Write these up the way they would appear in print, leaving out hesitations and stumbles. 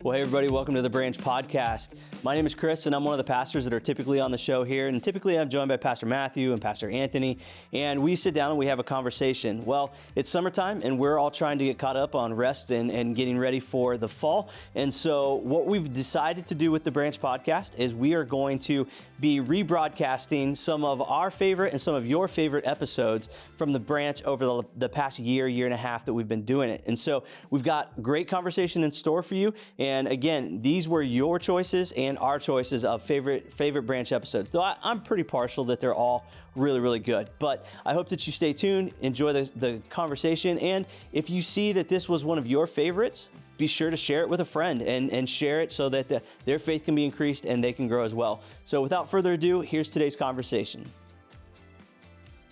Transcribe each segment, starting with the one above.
Well, hey everybody, welcome to the Branch Podcast. My name is Chris, and I'm one of the pastors that are typically on the show here. And typically I'm joined by Pastor Matthew and Pastor Anthony, and we sit down and we have a conversation. Well, it's summertime, and we're all trying to get caught up on rest and getting ready for the fall. And so what we've decided to do with the Branch Podcast is we are going to be rebroadcasting some of our favorite and some of your favorite episodes from the Branch over the past year and a half that we've been doing it. And so we've got great conversation in store for you. And again, these were your choices and our choices of favorite Branch episodes. Though I'm pretty partial that they're all really, really good. But I hope that you stay tuned, enjoy the conversation. And if you see that this was one of your favorites, be sure to share it with a friend and share it so that their faith can be increased and they can grow as well. So without further ado, here's today's conversation.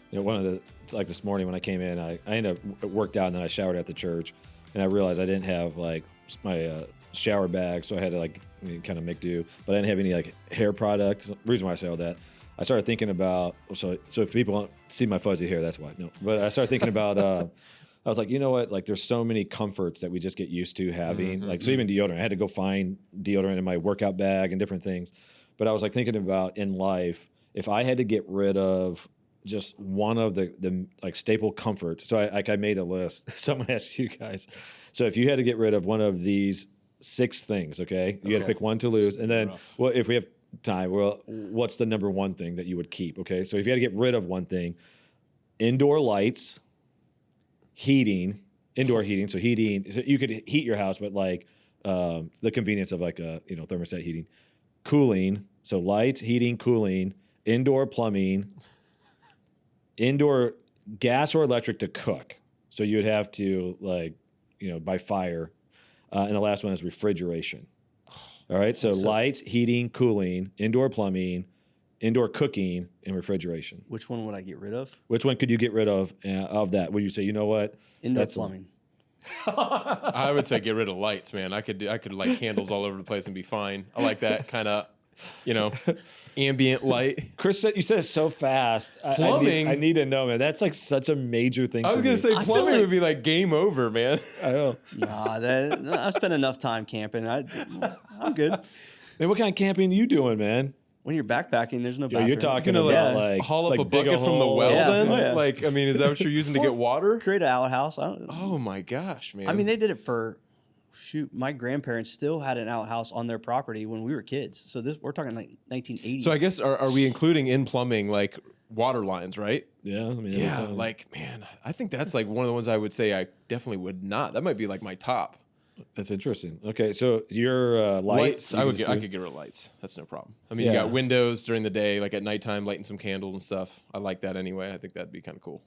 You know, like this morning when I came in, I ended up worked out and then I showered at the church, and I realized I didn't have like my shower bag, so I had to kind of make do. But I didn't have any hair product. The reason why I say all that, I started thinking about, so if people don't see my fuzzy hair, that's why. No, but I started thinking about. I was like, you know what? There's so many comforts that we just get used to having. So even deodorant, I had to go find deodorant in my workout bag and different things. But I was thinking about in life, if I had to get rid of just one of the staple comforts. So I made a list. So I'm gonna ask you guys. So if you had to get rid of one of these 6 things, okay? You had to pick one to lose. And then, well, if we have time, what's the number one thing that you would keep, okay? So if you had to get rid of one thing, indoor lights, indoor heating. So you could heat your house, but the convenience of thermostat heating. Cooling, so lights, heating, cooling, indoor plumbing, indoor gas or electric to cook. So you would have to by fire. And the last one is refrigeration. All right, so lights, heating, cooling, indoor plumbing, indoor cooking, and refrigeration. Which one would I get rid of? Which one could you get rid of that? Would you say, you know what? Indoor plumbing. I would say get rid of lights, man. I could light candles all over the place and be fine. I like that kind of, ambient light. Chris you said it so fast. Plumbing. I need to know, man. That's such a major thing. I was going to say plumbing would be game over, man. I know. Nah, I've spent enough time camping. I'm good. Man, what kind of camping are you doing, man? When you're backpacking, there's no bathroom. You're talking about haul up a bucket from the well then? Yeah. Is that what you're using to get water? Create an outhouse. Oh my gosh, man. They did it for, my grandparents still had an outhouse on their property when we were kids. So we're talking 1980. So I guess, are we including in plumbing water lines, right? Yeah. I think that's one of the ones I would say I definitely would not. That might be my top. That's interesting. Okay, so your lights. I could get rid of lights. That's no problem. You got windows during the day, at nighttime, lighting some candles and stuff. I like that anyway. I think that'd be kind of cool.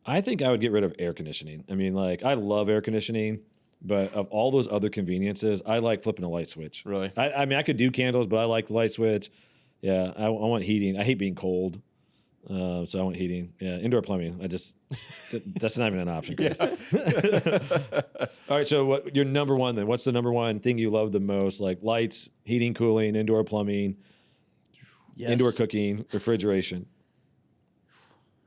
I think I would get rid of air conditioning. I love air conditioning, but of all those other conveniences, I like flipping a light switch. Really? I could do candles, but I like the light switch. Yeah, I want heating. I hate being cold. So I want heating. Yeah, indoor plumbing. That's not even an option. All right, so your number one then? What's the number one thing you love the most? Lights, heating, cooling, indoor plumbing, indoor cooking, refrigeration.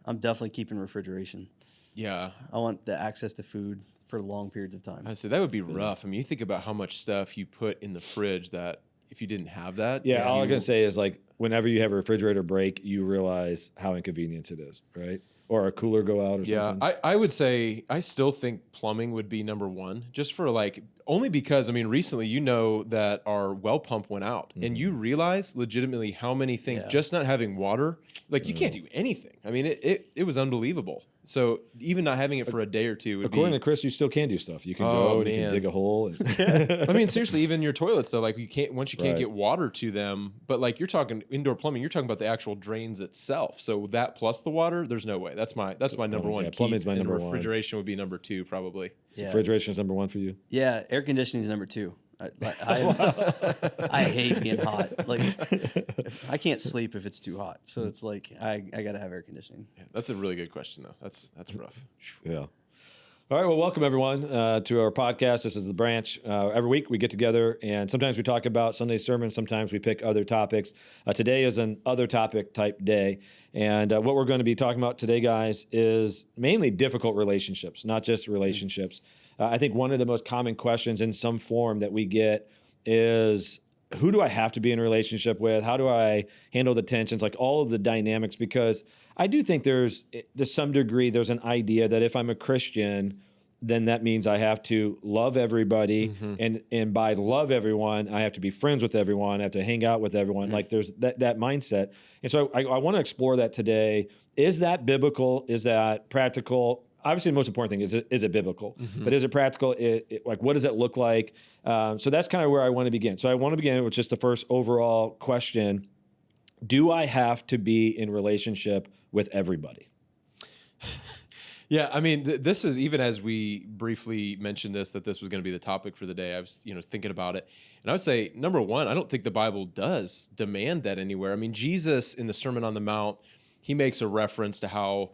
I'm definitely keeping refrigeration. Yeah. I want the access to food for long periods of time. I said that would be rough. You think about how much stuff you put in the fridge that if you didn't have that. Yeah, all I'm going to say is whenever you have a refrigerator break, you realize how inconvenient it is, right? Or a cooler go out or something. Yeah, I would say I still think plumbing would be number one, just for only because, recently that our well pump went out and you realize legitimately how many things, just not having water, you can't do anything. It was unbelievable. So even not having it for a day or two would According to Chris, you still can do stuff. You can go and you can dig a hole. Seriously, even your toilets though, you can't, once you can't get water to them, but you're talking indoor plumbing, you're talking about the actual drains itself. So that plus the water, there's no way. That's my number one. Yeah, plumbing's my number one. Refrigeration would be number 2 probably. So refrigeration is number 1 for you? Yeah, air conditioning is number 2. I hate being hot. I can't sleep if it's too hot. So it's I got to have air conditioning. Yeah, that's a really good question though. That's rough. Yeah. All right, well, welcome everyone to our podcast. This is The Branch. Every week we get together and sometimes we talk about Sunday's sermon, sometimes we pick other topics. Today is an other topic type day. And what we're going to be talking about today, guys, is mainly difficult relationships, not just relationships. I think one of the most common questions in some form that we get is, who do I have to be in a relationship with? How do I handle the tensions, like all of the dynamics? Because I do think there's, to some degree, there's an idea that if I'm a Christian, then that means I have to love everybody. And by love everyone, I have to be friends with everyone. I have to hang out with everyone. Like there's that mindset. And so I want to explore that today. Is that biblical? Is that practical? Obviously, the most important thing is it biblical? But is it practical? Like, what does it look like? So that's kind of where I want to begin. So I want to begin with just the first overall question. Do I have to be in relationship with everybody? Yeah, I mean, this is, even as we briefly mentioned that this was going to be the topic for the day, I was, thinking about it. And I would say, number one, I don't think the Bible does demand that anywhere. I mean, Jesus in the Sermon on the Mount, he makes a reference to how,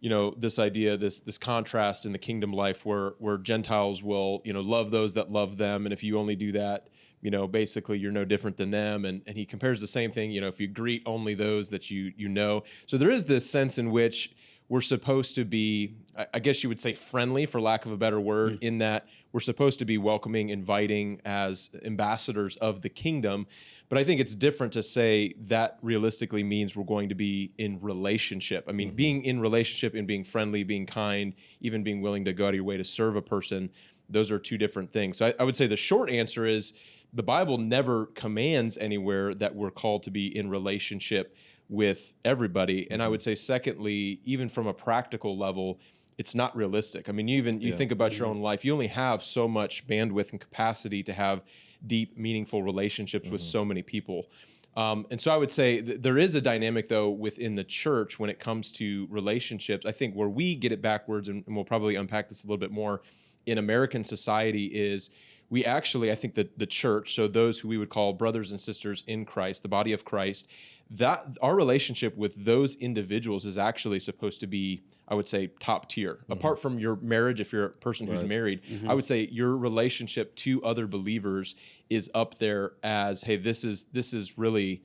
this idea, this contrast in the kingdom life where Gentiles will, love those that love them. And if you only do that, basically you're no different than them. And he compares the same thing, if you greet only those that you know. So there is this sense in which we're supposed to be, I guess you would say, friendly, for lack of a better word, in that we're supposed to be welcoming, inviting as ambassadors of the kingdom. But I think it's different to say that realistically means we're going to be in relationship. I mean, being in relationship and being friendly, being kind, even being willing to go out of your way to serve a person, those are two different things. So I would say the short answer is the Bible never commands anywhere that we're called to be in relationship with everybody. And I would say, secondly, even from a practical level, it's not realistic. I mean, you think about your own life, you only have so much bandwidth and capacity to have deep, meaningful relationships with so many people. And so I would say there is a dynamic, though, within the church when it comes to relationships. I think where we get it backwards, and we'll probably unpack this a little bit more, in American society is we actually, I think that the church, so those who we would call brothers and sisters in Christ, the body of Christ, that our relationship with those individuals is actually supposed to be, I would say, top tier. Apart from your marriage, if you're a person who's married, I would say your relationship to other believers is up there as, hey, this is really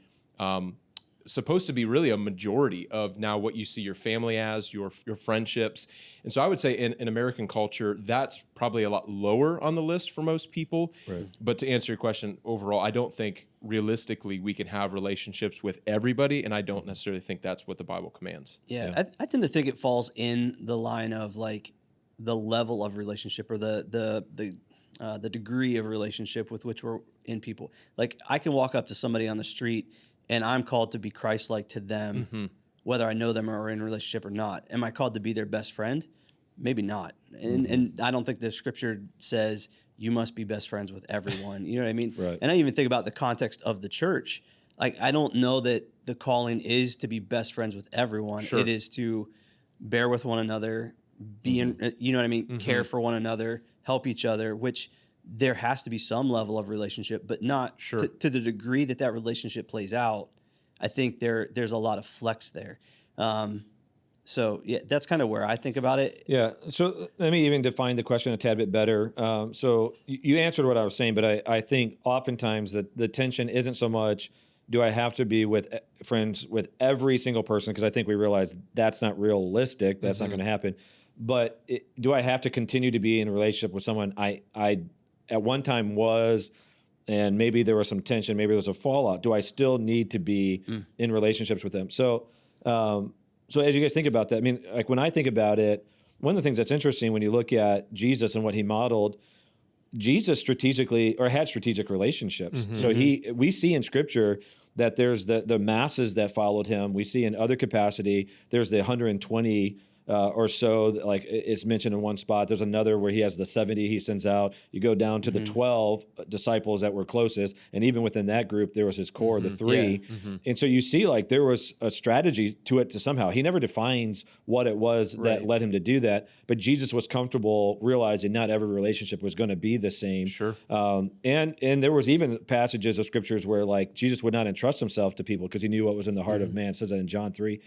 supposed to be really a majority of now what you see your family as, your friendships. And so I would say in American culture, that's probably a lot lower on the list for most people. Right. But to answer your question overall, I don't think realistically we can have relationships with everybody, and I don't necessarily think that's what the Bible commands. Yeah. I tend to think it falls in the line of like the level of relationship or the degree of relationship with which we're in people. Like I can walk up to somebody on the street and I'm called to be Christ-like to them, whether I know them or are in a relationship or not. Am I called to be their best friend? Maybe not. And I don't think the scripture says you must be best friends with everyone. You know what I mean? Right. And I even think about the context of the church. Like, I don't know that the calling is to be best friends with everyone. Sure. It is to bear with one another, be in, you know what I mean? Care for one another, help each other, which there has to be some level of relationship, but not to the degree that relationship plays out. I think there's a lot of flex there. So yeah, that's kind of where I think about it. Yeah. So let me even define the question a tad bit better. So you answered what I was saying, but I think oftentimes that the tension isn't so much, do I have to be with friends with every single person? Because I think we realize that's not realistic. That's not going to happen. But do I have to continue to be in a relationship with someone I at one time was, and maybe there was some tension, maybe there was a fallout? Do I still need to be in relationships with them? So as you guys think about that, I mean, like when I think about it, one of the things that's interesting when you look at Jesus and what he modeled, Jesus strategically or had strategic relationships. So we see in Scripture that there's the masses that followed him. We see in other capacity, there's the 120 or so, like it's mentioned in one spot. There's another where he has the 70 he sends out. You go down to the 12 disciples that were closest, and even within that group, there was his core, the three. Yeah. And so you see, like there was a strategy to it. To somehow, he never defines what it was that led him to do that. But Jesus was comfortable realizing not every relationship was going to be the same. Sure. And there was even passages of scriptures where like Jesus would not entrust himself to people because he knew what was in the heart of man. It says that in John 3.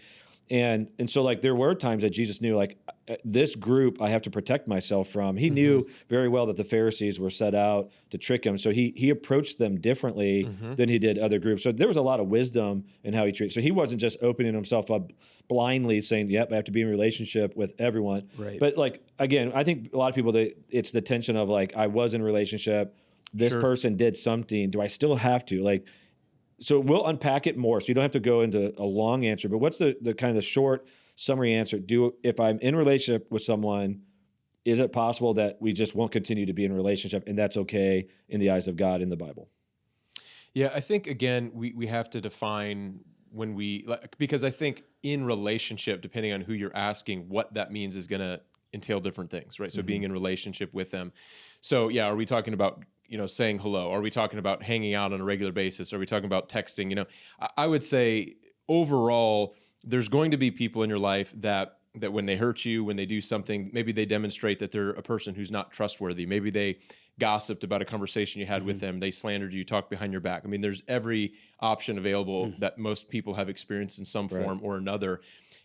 And so like there were times that Jesus knew like this group I have to protect myself from. He knew very well that the Pharisees were set out to trick him. So he approached them differently than he did other groups. So there was a lot of wisdom in how he treated. So he wasn't just opening himself up blindly saying, yep, I have to be in a relationship with everyone. Right. But like, again, I think a lot of people, it's the tension of like, I was in a relationship, this person did something. Do I still have to? Like, so we'll unpack it more. So you don't have to go into a long answer, but what's the kind of the short summary answer? If I'm in a relationship with someone, is it possible that we just won't continue to be in a relationship and that's okay in the eyes of God in the Bible? Yeah, I think, again, we have to define because I think in relationship, depending on who you're asking, what that means is going to entail different things, right? So being in relationship with them. So yeah, are we talking about, saying hello? Are we talking about hanging out on a regular basis? Are we talking about texting? I would say overall, there's going to be people in your life that when they hurt you, when they do something, maybe they demonstrate that they're a person who's not trustworthy. Maybe they gossiped about a conversation you had with them. They slandered you, talked behind your back. I mean, there's every option available that most people have experienced in some form or another.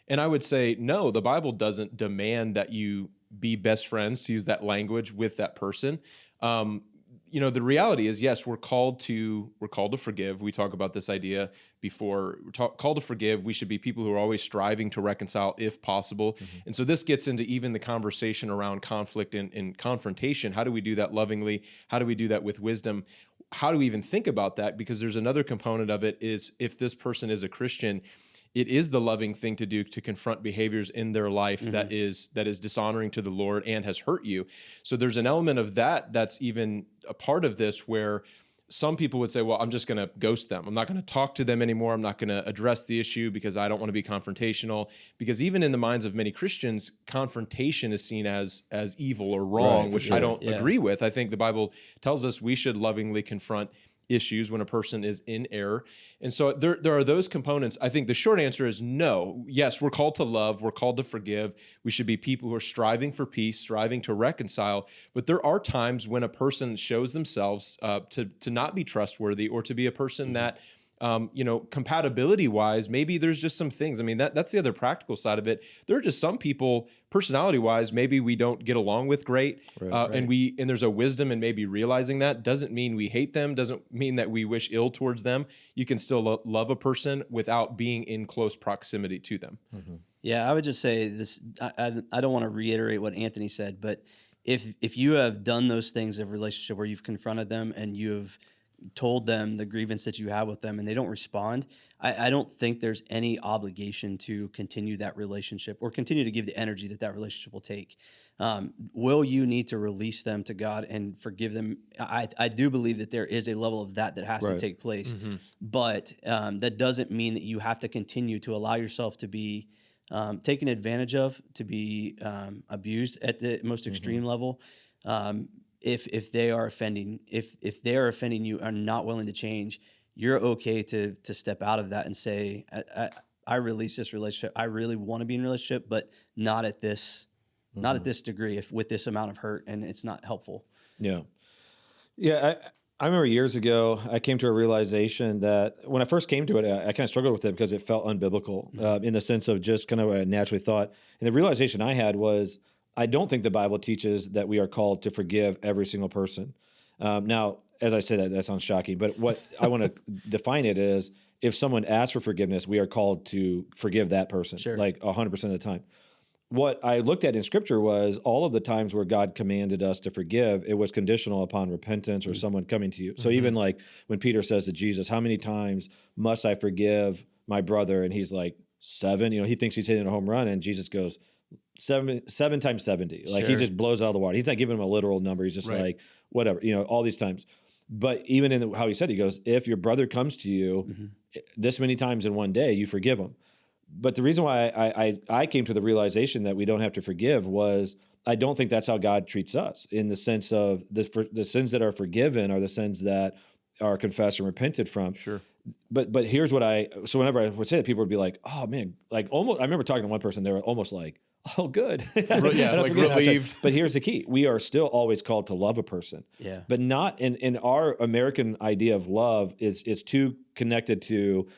And I would say, no, the Bible doesn't demand that you be best friends, to use that language, with that person. The reality is, yes, we're called to forgive. We talk about this idea before. We're called to forgive. We should be people who are always striving to reconcile if possible. And so this gets into even the conversation around conflict and confrontation. How do we do that lovingly? How do we do that with wisdom? How do we even think about that? Because there's another component of it is, if this person is a Christian, it is the loving thing to do to confront behaviors in their life that is dishonoring to the Lord and has hurt you. So there's an element of that's even a part of this, where some people would say, well, I'm just going to ghost them. I'm not going to talk to them anymore. I'm not going to address the issue because I don't want to be confrontational. Because even in the minds of many Christians, confrontation is seen as evil or wrong, which I don't agree with. I think the Bible tells us we should lovingly confront issues when a person is in error. And so there are those components. I think the short answer is no. Yes, we're called to love. We're called to forgive. We should be people who are striving for peace, striving to reconcile. But there are times when a person shows themselves to not be trustworthy, or to be a person that, compatibility-wise, maybe there's just some things. I mean, that's the other practical side of it. There are just some people, personality-wise, maybe we don't get along with great, and there's a wisdom in maybe realizing that. Doesn't mean we hate them, doesn't mean that we wish ill towards them. You can still love a person without being in close proximity to them. Yeah, I would just say this. I don't want to reiterate what Anthony said, but if you have done those things of relationship where you've confronted them and you have told them the grievance that you have with them and they don't respond, I don't think there's any obligation to continue that relationship or continue to give the energy that relationship will take. Will you need to release them to God and forgive them? I do believe that there is a level of that has to take place, but that doesn't mean that you have to continue to allow yourself to be taken advantage of, to be abused at the most extreme level. If they are offending, if they are offending you, are not willing to change, you're okay to step out of that and say, I release this relationship. I really want to be in a relationship, but not at this, not at this degree, with this amount of hurt, and it's not helpful. Yeah. I remember years ago, I came to a realization that when I first came to it, I kind of struggled with it because it felt unbiblical in the sense of just kind of what I naturally thought. And the realization I had was, I don't think the Bible teaches that we are called to forgive every single person. Now, as I say that sounds shocking, but what I want to define it is, if someone asks for forgiveness, we are called to forgive that person, like 100% of the time. What I looked at in Scripture was all of the times where God commanded us to forgive, it was conditional upon repentance or someone coming to you. So even like when Peter says to Jesus, how many times must I forgive my brother? And he's like, 7. He thinks he's hitting a home run, and Jesus goes, 7 times 70. Like he just blows out of the water. He's not giving him a literal number. He's just like, whatever, all these times. But even in how he said, he goes, if your brother comes to you this many times in one day, you forgive him. But the reason why I came to the realization that we don't have to forgive was, I don't think that's how God treats us, in the sense of the sins that are forgiven are the sins that are confessed and repented from. But here's what so whenever I would say that, people would be like, oh man, like almost, I remember talking to one person, they were almost like, oh, good. Like relieved. But here's the key. We are still always called to love a person. But not in our American idea of love is too connected to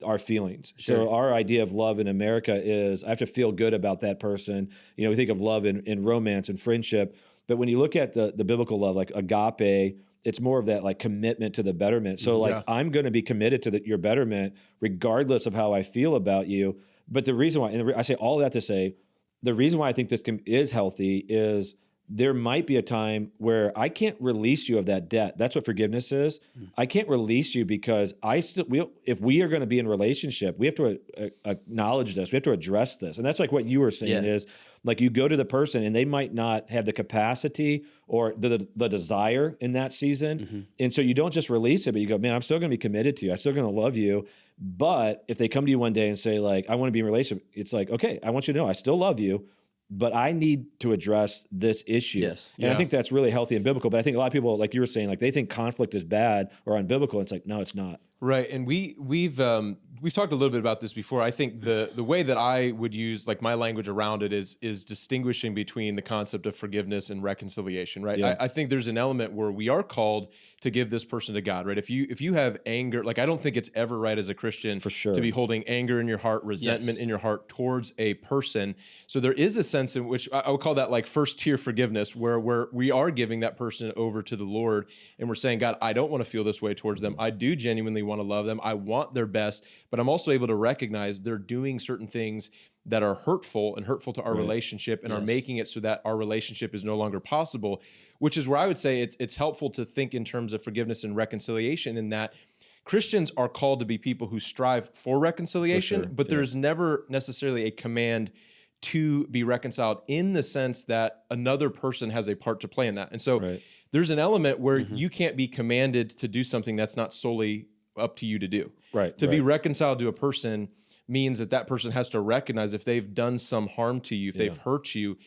our feelings. So our idea of love in America is I have to feel good about that person. You know, we think of love in romance and friendship, but when you look at the biblical love, like agape, it's more of that like commitment to the betterment. So like I'm going to be committed to your betterment regardless of how I feel about you. But the reason why, and I say all that to say, the reason why I think this is healthy is there might be a time where I can't release you of that debt. That's what forgiveness is. I can't release you because if we are going to be in relationship, we have to acknowledge this. We have to address this. And that's like what you were saying is like you go to the person and they might not have the capacity or the desire in that season. And so you don't just release it, but you go, man, I'm still going to be committed to you. I'm still going to love you. But if they come to you one day and say like, I want to be in a relationship, it's like, okay, I want you to know I still love you, but I need to address this issue. Yes. And I think that's really healthy and biblical. But I think a lot of people, like you were saying, like they think conflict is bad or unbiblical. It's like, no, it's not. Right. And we've talked a little bit about this before. I think the way that I would use like my language around it is distinguishing between the concept of forgiveness and reconciliation, right? Yeah. I think there's an element where we are called to give this person to God, right? If you have anger, like I don't think it's ever right as a Christian For sure. to be holding anger in your heart, resentment in your heart towards a person. So there is a sense in which I would call that like first tier forgiveness, where we are giving that person over to the Lord and we're saying, God, I don't want to feel this way towards them. I do genuinely want to love them. I want their best, but I'm also able to recognize they're doing certain things that are hurtful to our relationship and are making it so that our relationship is no longer possible, which is where I would say it's helpful to think in terms of forgiveness and reconciliation, in that Christians are called to be people who strive for reconciliation, but there's never necessarily a command to be reconciled in the sense that another person has a part to play in that. And so there's an element where you can't be commanded to do something that's not solely up to you to do. To be reconciled to a person means that person has to recognize if they've done some harm to you, if they've hurt you,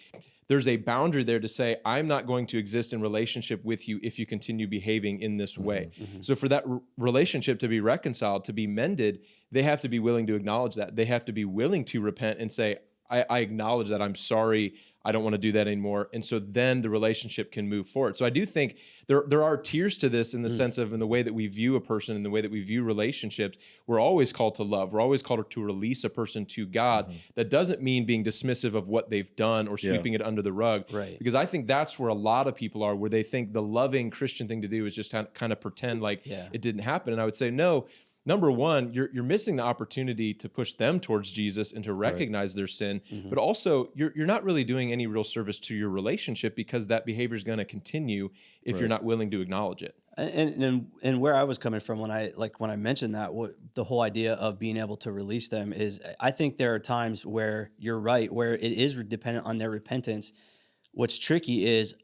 there's a boundary there to say, I'm not going to exist in relationship with you if you continue behaving in this way. So for that relationship to be reconciled, to be mended, they have to be willing to acknowledge that. They have to be willing to repent and say, I acknowledge that, I'm sorry, I don't want to do that anymore. And so then the relationship can move forward. So I do think there are tiers to this in the sense of in the way that we view a person, in the way that we view relationships. We're always called to love. We're always called to release a person to God. That doesn't mean being dismissive of what they've done or sweeping it under the rug. Because I think that's where a lot of people are, where they think the loving Christian thing to do is just kind of pretend like it didn't happen. And I would say, no. Number one, you're missing the opportunity to push them towards Jesus and to recognize their sin, but also you're not really doing any real service to your relationship, because that behavior is going to continue if you're not willing to acknowledge it. And where I was coming from when I mentioned that, the whole idea of being able to release them is, I think there are times where you're right, where it is dependent on their repentance. What's tricky is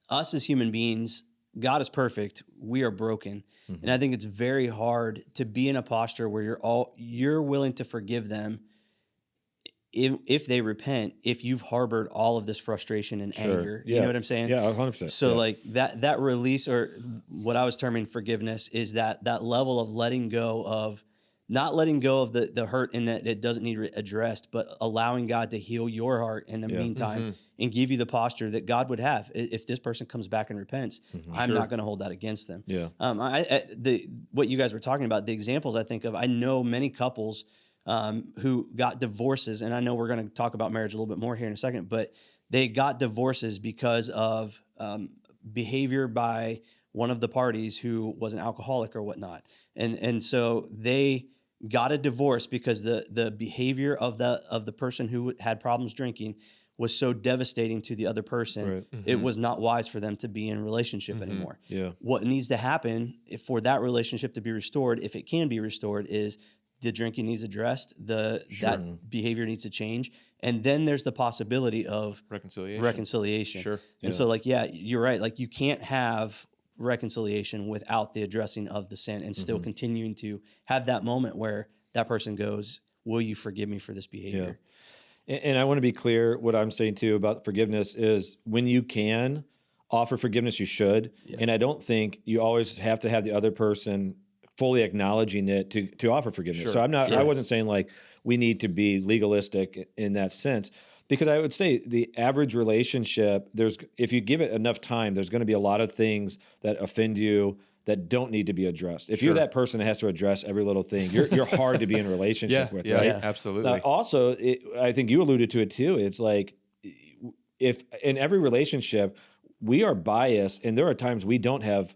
us as human beings. God is perfect. We are broken. And I think it's very hard to be in a posture where you're willing to forgive them if they repent, if you've harbored all of this frustration and anger. You know what I'm saying? Yeah, 100%. So like that release, or what I was terming forgiveness, is that level of letting go of, not letting go of the hurt in that it doesn't need addressed, but allowing God to heal your heart in the meantime and give you the posture that God would have. If this person comes back and repents, I'm not going to hold that against them. What you guys were talking about, the examples I think of, I know many couples who got divorces, and I know we're going to talk about marriage a little bit more here in a second, but they got divorces because of behavior by one of the parties who was an alcoholic or whatnot. And so they got a divorce because the behavior of the person who had problems drinking was so devastating to the other person. It was not wise for them to be in a relationship anymore. What needs to happen for that relationship to be restored, if it can be restored, is the drinking needs addressed, that behavior needs to change, and then there's the possibility of reconciliation. And so like, you're right. Like you can't have reconciliation without the addressing of the sin and still continuing to have that moment where that person goes, will you forgive me for this behavior? And I want to be clear, what I'm saying too about forgiveness is, when you can offer forgiveness, you should. And I don't think you always have to have the other person fully acknowledging it to offer forgiveness. So I wasn't saying like we need to be legalistic in that sense. Because I would say the average relationship, if you give it enough time, there's going to be a lot of things that offend you that don't need to be addressed. If you're that person that has to address every little thing, you're hard to be in a relationship with, right? Yeah, absolutely. Also, I think you alluded to it too. It's like, if in every relationship, we are biased, and there are times we don't have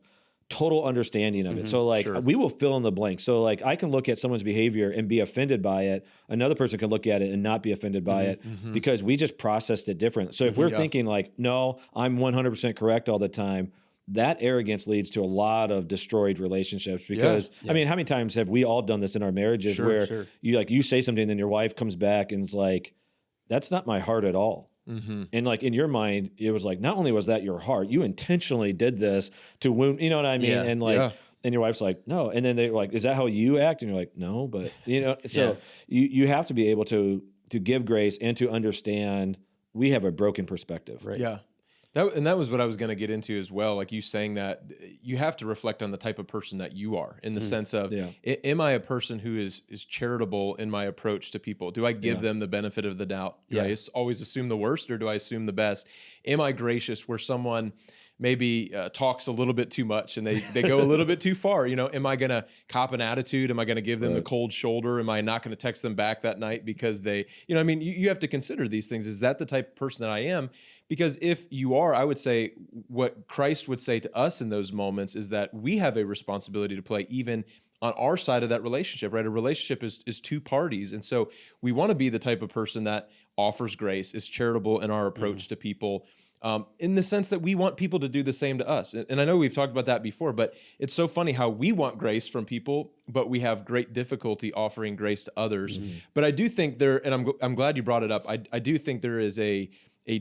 total understanding of it. So like we will fill in the blank. So like I can look at someone's behavior and be offended by it. Another person can look at it and not be offended by it because we just processed it different. So if we're thinking like, no, I'm 100% correct all the time, that arrogance leads to a lot of destroyed relationships because I mean, how many times have we all done this in our marriages where you say something and then your wife comes back and it's like, that's not my heart at all. And like in your mind, it was like, not only was that your heart, you intentionally did this to wound, you know what I mean? And like, and your wife's like, no. And then they're like, is that how you act? And you're like, no, but so you have to be able to give grace and to understand we have a broken perspective. Right. Yeah. That was what I was going to get into as well. Like you saying that you have to reflect on the type of person that you are in the sense of, am I a person who is charitable in my approach to people? Do I give them the benefit of the doubt? Do I always assume the worst or do I assume the best? Am I gracious where someone maybe talks a little bit too much and they go a little bit too far? Am I going to cop an attitude? Am I going to give them the cold shoulder? Am I not going to text them back that night because they, I mean, you have to consider these things. Is that the type of person that I am? Because if you are, I would say what Christ would say to us in those moments is that we have a responsibility to play even on our side of that relationship, right? A relationship is two parties. And so we want to be the type of person that offers grace, is charitable in our approach to people, in the sense that we want people to do the same to us. And I know we've talked about that before, but it's so funny how we want grace from people, but we have great difficulty offering grace to others. But I do think and I'm glad you brought it up, I do think there is a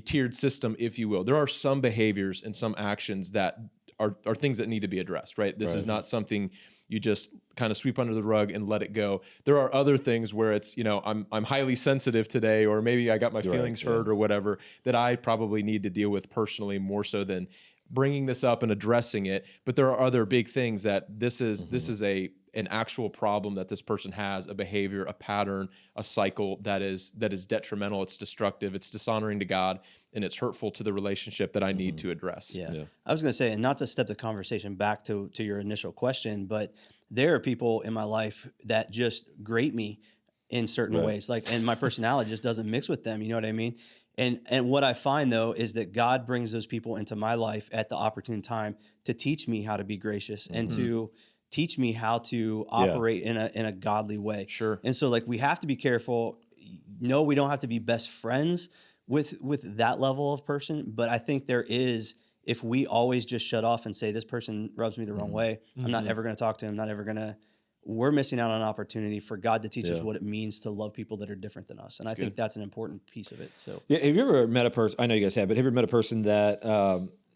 tiered system, if you will. There are some behaviors and some actions that are things that need to be addressed, right? This is not something you just kind of sweep under the rug and let it go. There are other things where it's, I'm highly sensitive today, or maybe I got my feelings hurt or whatever, that I probably need to deal with personally more so than bringing this up and addressing it. But there are other big things that this is an actual problem that this person has, a behavior, a pattern, a cycle that is detrimental, it's destructive, it's dishonoring to God, and it's hurtful to the relationship that I need to address. Yeah. I was going to say, and not to step the conversation back to your initial question, but there are people in my life that just grate me in certain ways, and my personality just doesn't mix with them. You know what I mean? And what I find though is that God brings those people into my life at the opportune time to teach me how to be gracious and to teach me how to operate in a godly way. Sure. And so we have to be careful. No, we don't have to be best friends with that level of person, but I think there is, if we always just shut off and say, this person rubs me the wrong way, I'm not ever going to talk to him, we're missing out on an opportunity for God to teach us what it means to love people that are different than us. And I think that's an important piece of it. So have you ever met a person, I know you guys have, but have you ever met a person that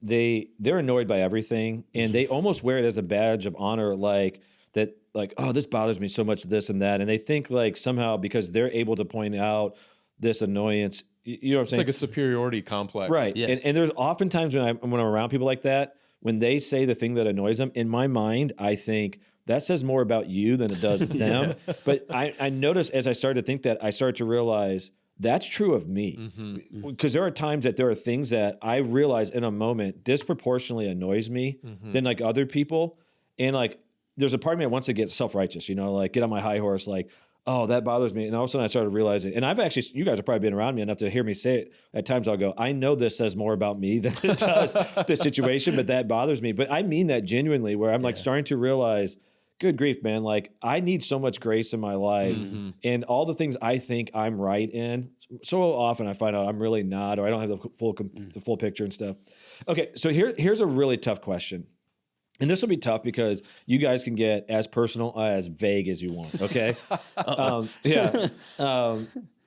they're annoyed by everything and they almost wear it as a badge of honor, oh, this bothers me so much, this and that. And they think somehow because they're able to point out this annoyance, you know what I'm saying? It's like a superiority complex. Right. Yes. And there's oftentimes when I'm around people like that, when they say the thing that annoys them, in my mind, I think that says more about you than it does them. But I noticed as I started to think that, I started to realize that's true of me. Because there are times that there are things that I realize in a moment disproportionately annoys me than other people. And there's a part of me that wants to get self-righteous, get on my high horse, oh, that bothers me. And all of a sudden I started realizing, and you guys have probably been around me enough to hear me say it. At times I'll go, I know this says more about me than it does the situation, but that bothers me. But I mean that genuinely, where I'm starting to realize, good grief, man, I need so much grace in my life. And all the things I think I'm right in, so often I find out I'm really not, or I don't have the full picture and stuff. Okay, so here's a really tough question. And this will be tough because you guys can get as personal, as vague as you want, okay? Well,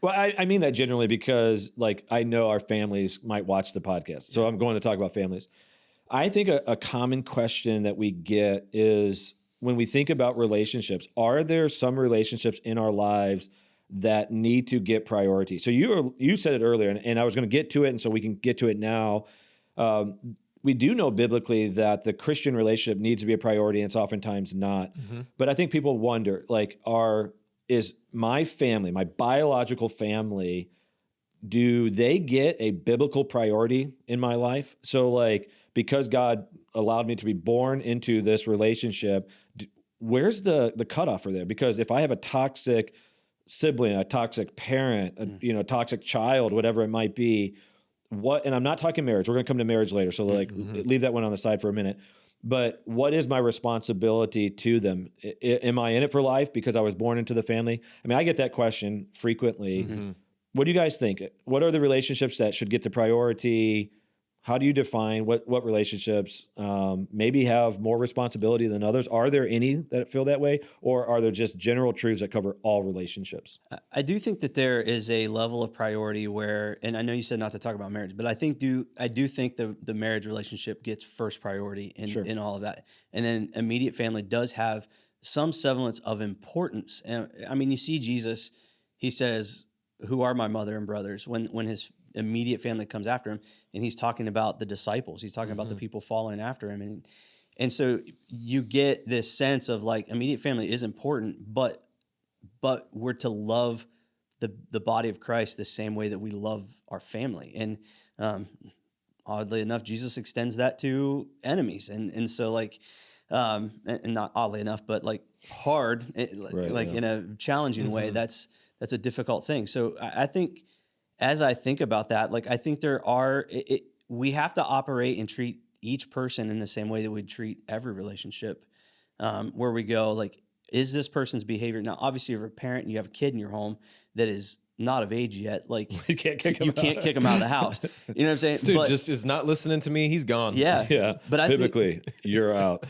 I mean that generally because, I know our families might watch the podcast. So I'm going to talk about families. I think a common question that we get is, when we think about relationships, are there some relationships in our lives that need to get priority? So you said it earlier, and I was going to get to it, and so we can get to it now. We do know biblically that the Christian relationship needs to be a priority, and it's oftentimes not. But I think people wonder, is my family, my biological family, do they get a biblical priority in my life? So like, because God allowed me to be born into this relationship, where's the cutoff for there? Because if I have a toxic sibling, a toxic parent, a toxic child, whatever it might be, and I'm not talking marriage, we're going to come to marriage later. So like, leave that one on the side for a minute. But what is my responsibility to them? Am I in it for life because I was born into the family? I mean, I get that question frequently. What do you guys think? What are the relationships that should get the priority? How do you define what relationships maybe have more responsibility than others? Are there any that feel that way? Or are there just general truths that cover all relationships? I do think that there is a level of priority where, and I know you said not to talk about marriage, but I do think the marriage relationship gets first priority in all of that. And then immediate family does have some semblance of importance. And I mean, you see Jesus, he says, "Who are my mother and brothers?" When his immediate family comes after him, and he's talking about the disciples. He's talking about the people following after him. And so you get this sense of like immediate family is important, but we're to love the body of Christ the same way that we love our family. And oddly enough, Jesus extends that to enemies. And so like, and not oddly enough, but like hard, in a challenging way, that's a difficult thing. So I think, as I think about that, like I think we have to operate and treat each person in the same way that we treat every relationship, where we go like, is this person's behavior? Now, obviously, if you're a parent and you have a kid in your home that is not of age yet, like you can't kick him out of the house. You know what I'm saying? This dude just is not listening to me. He's gone. Yeah. But biblically, you're out.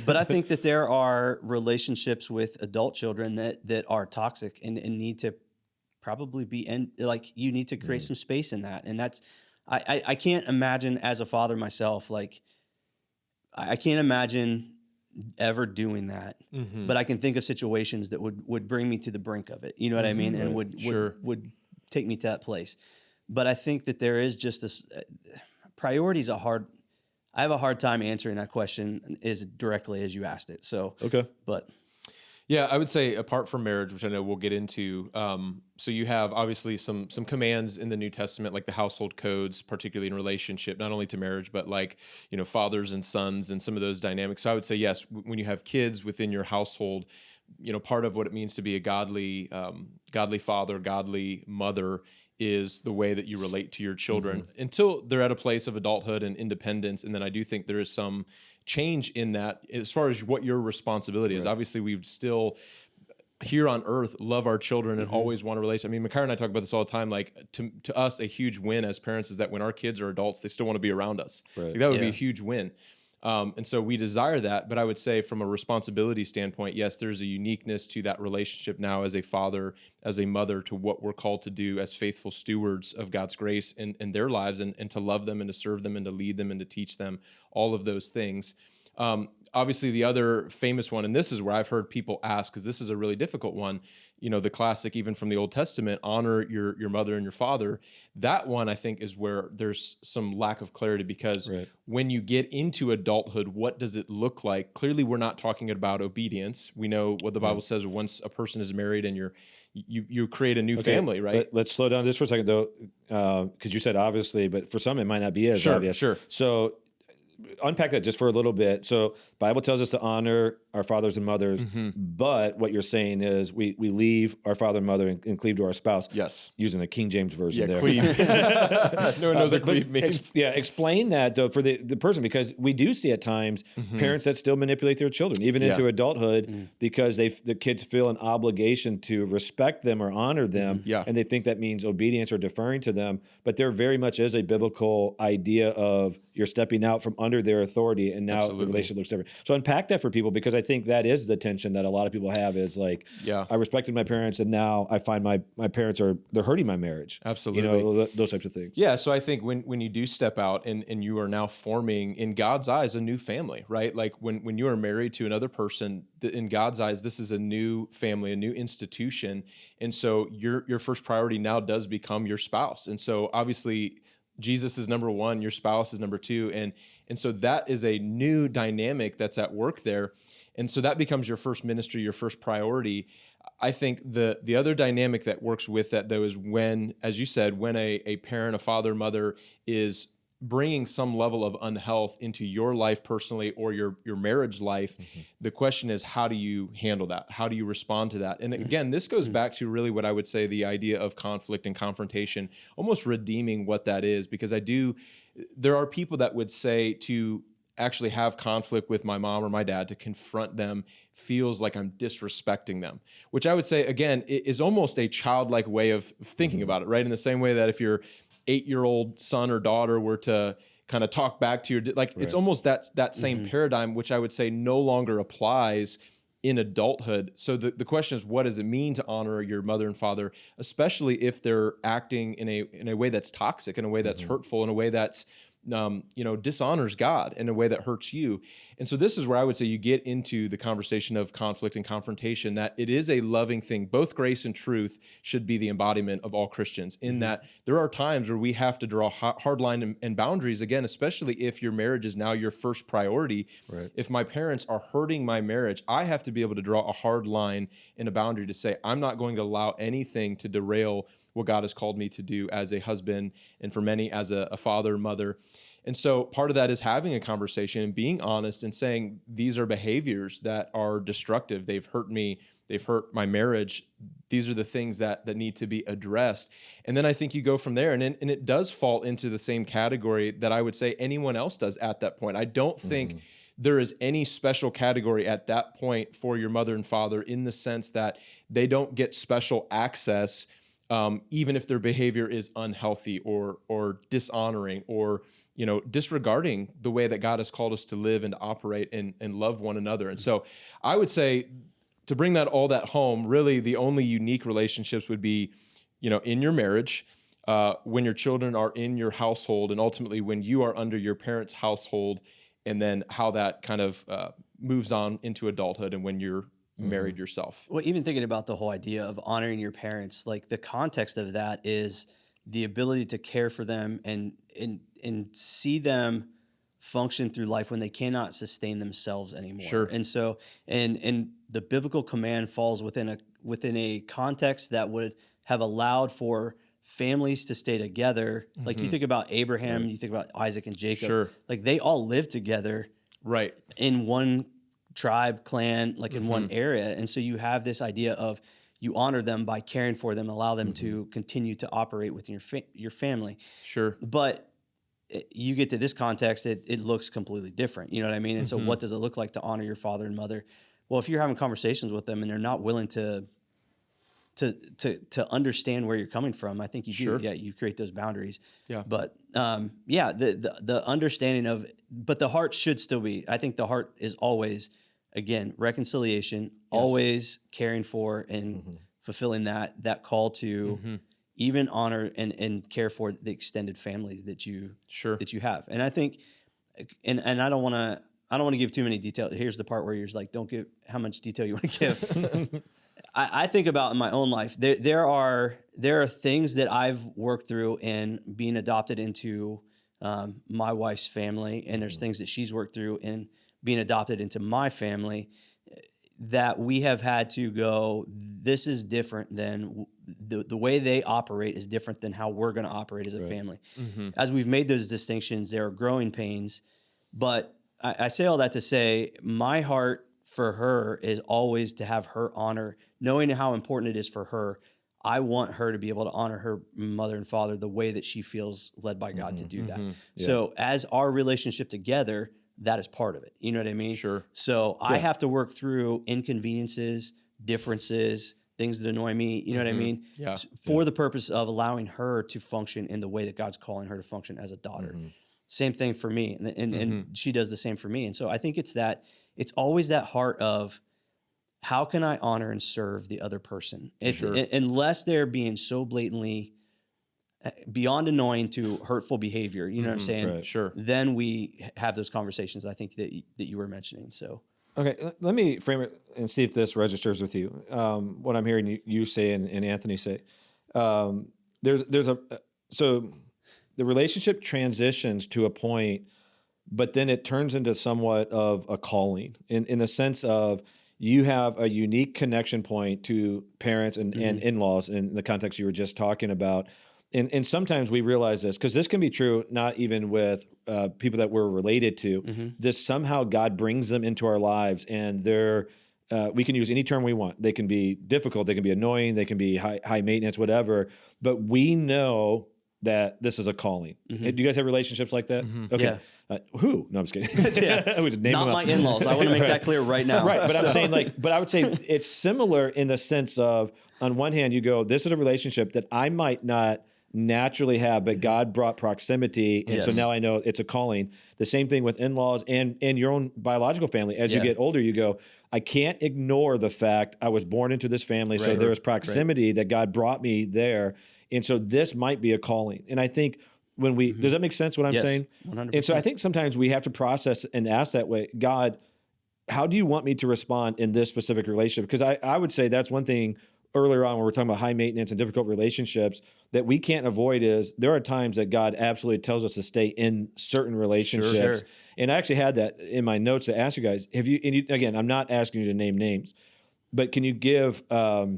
But I think that there are relationships with adult children that are toxic and need to probably be you need to create some space in that. And that's, I can't imagine as a father myself, like I can't imagine ever doing that, but I can think of situations that would bring me to the brink of it. You know what I mean? And would take me to that place. But I think that there is just this priority is I have a hard time answering that question as directly as you asked it. So, but yeah, I would say apart from marriage, which I know we'll get into, so you have obviously some commands in the New Testament, like the household codes, particularly in relationship, not only to marriage, but like, fathers and sons and some of those dynamics. So I would say, yes, when you have kids within your household, part of what it means to be a godly father, godly mother is the way that you relate to your children until they're at a place of adulthood and independence. And then I do think there is some change in that as far as what your responsibility is. Obviously, we would still here on earth love our children and always want to relate. I mean, Micaiah and I talk about this all the time. Like to us, a huge win as parents is that when our kids are adults, they still want to be around us. Right. Like, that would be a huge win. And so we desire that, but I would say from a responsibility standpoint, yes, there's a uniqueness to that relationship now as a father, as a mother, to what we're called to do as faithful stewards of God's grace in their lives and to love them and to serve them and to lead them and to teach them all of those things. Obviously, the other famous one, and this is where I've heard people ask, because this is a really difficult one, the classic, even from the Old Testament, honor your mother and your father. That one, I think, is where there's some lack of clarity, because when you get into adulthood, what does it look like? Clearly, we're not talking about obedience. We know what the Bible says once a person is married and you create a new family, right? Let's slow down just for a second, though, because you said obviously, but for some, it might not be as obvious. Sure. So unpack that just for a little bit. So Bible tells us to honor our fathers and mothers, but what you're saying is we leave our father and mother and cleave to our spouse. Yes. Using a King James version there. Cleave. No one knows what cleave means. Explain that though for the person, because we do see at times parents that still manipulate their children, even into adulthood, because the kids feel an obligation to respect them or honor them, and they think that means obedience or deferring to them. But there very much is a biblical idea of you're stepping out from under their authority, and now the relationship looks different. So unpack that for people, because I think that is the tension that a lot of people have is like, I respected my parents, and now I find my parents they're hurting my marriage. Absolutely. Those types of things. Yeah. So I think when you do step out and you are now forming, in God's eyes, a new family, right? Like when you are married to another person, in God's eyes, this is a new family, a new institution. And so your first priority now does become your spouse. And so obviously Jesus is number one, your spouse is number two. And so that is a new dynamic that's at work there. And so that becomes your first ministry, your first priority. I think the other dynamic that works with that, though, is when, as you said, when a parent, a father, mother is bringing some level of unhealth into your life personally or your marriage life, the question is, how do you handle that? How do you respond to that? And again, this goes back to really what I would say the idea of conflict and confrontation, almost redeeming what that is, because there are people that would say to actually have conflict with my mom or my dad, to confront them feels like I'm disrespecting them, which I would say, again, is almost a childlike way of thinking about it, right? In the same way that if your 8-year-old son or daughter were to kind of talk back to it's almost that same paradigm, which I would say no longer applies in adulthood. So the question is, what does it mean to honor your mother and father, especially if they're acting in a way that's toxic, in a way that's hurtful, in a way that's dishonors God, in a way that hurts you. And so this is where I would say you get into the conversation of conflict and confrontation, that it is a loving thing. Both grace and truth should be the embodiment of all Christians, in that there are times where we have to draw hard line and boundaries, again, especially if your marriage is now your first priority. Right. If my parents are hurting my marriage, I have to be able to draw a hard line and a boundary to say, I'm not going to allow anything to derail what God has called me to do as a husband, and for many as a father, mother. And so part of that is having a conversation and being honest and saying, these are behaviors that are destructive. They've hurt me. They've hurt my marriage. These are the things that need to be addressed. And then I think you go from there. And it does fall into the same category that I would say anyone else does at that point. I don't think there is any special category at that point for your mother and father, in the sense that they don't get special access, even if their behavior is unhealthy or dishonoring or disregarding the way that God has called us to live and to operate and love one another. And so I would say, to bring all that home, really the only unique relationships would be, in your marriage, when your children are in your household, and ultimately when you are under your parents' household, and then how that kind of moves on into adulthood and when you're married yourself. Well, even thinking about the whole idea of honoring your parents, like the context of that is the ability to care for them and see them function through life when they cannot sustain themselves anymore. Sure. And so, and the biblical command falls within a context that would have allowed for families to stay together. Like you think about Abraham, you think about Isaac and Jacob. Sure. Like they all lived together, right, in one tribe, clan, like in one area. And so you have this idea of you honor them by caring for them, allow them to continue to operate within your family. Sure. But you get to this context, it looks completely different. You know what I mean? And so what does it look like to honor your father and mother? Well, if you're having conversations with them and they're not willing to understand where you're coming from, I think you do. Yeah, you create those boundaries. Yeah. But the understanding of, but the heart should still be, I think the heart is always, again, reconciliation, always caring for and fulfilling that call to even honor and care for the extended families that you have. And I think, and I don't want to give too many details. Here's the part where you're just like, don't give how much detail you want to give. I think about in my own life, there are things that I've worked through in being adopted into my wife's family, and there's things that she's worked through in being adopted into my family that we have had to go, this is different than the way they operate is different than how we're going to operate as a family. As we've made those distinctions, there are growing pains, but I say all that to say my heart for her is always to have her honor, knowing how important it is for her. I want her to be able to honor her mother and father the way that she feels led by God to do that. Yeah. So as our relationship together, that is part of it. You know what I mean? Sure. So I have to work through inconveniences, differences, things that annoy me. You know what I mean? Yeah. For the purpose of allowing her to function in the way that God's calling her to function as a daughter. Same thing for me. And she does the same for me. And so I think it's always that heart of, how can I honor and serve the other person? Unless they're being so blatantly beyond annoying to hurtful behavior, you know what I'm saying? Right. Sure. Then we have those conversations, I think, that you were mentioning. So, okay, let me frame it and see if this registers with you. What I'm hearing you say and Anthony say, so the relationship transitions to a point, but then it turns into somewhat of a calling in the sense of you have a unique connection point to parents and in-laws in the context you were just talking about. And sometimes we realize this, because this can be true not even with people that we're related to. This somehow God brings them into our lives, and they're we can use any term we want. They can be difficult, they can be annoying, they can be high maintenance, whatever. But we know that this is a calling. Do you guys have relationships like that? Okay. Yeah. Who? No, I'm just kidding. Yeah. We just name Not them my up. in-laws. I want to make that clear right now. Right, but I'm saying but I would say it's similar in the sense of, on one hand, you go, this is a relationship that I might not naturally have, but God brought proximity, and so now I know it's a calling. The same thing with in-laws and your own biological family. As you get older, you go, I can't ignore the fact I was born into this family, so there was proximity that God brought me there, and so this might be a calling. And I think when we, does that make sense what I'm saying? 100%. And so I think sometimes we have to process and ask that way, God, how do you want me to respond in this specific relationship? Because I would say that's one thing earlier on when we're talking about high maintenance and difficult relationships that we can't avoid is there are times that God absolutely tells us to stay in certain relationships. Sure. And I actually had that in my notes to ask you guys, again, I'm not asking you to name names, but can you give a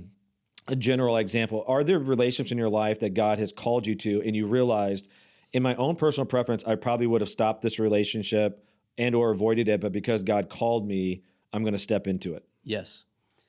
general example? Are there relationships in your life that God has called you to and you realized, in my own personal preference, I probably would have stopped this relationship and or avoided it, but because God called me, I'm going to step into it? Yes.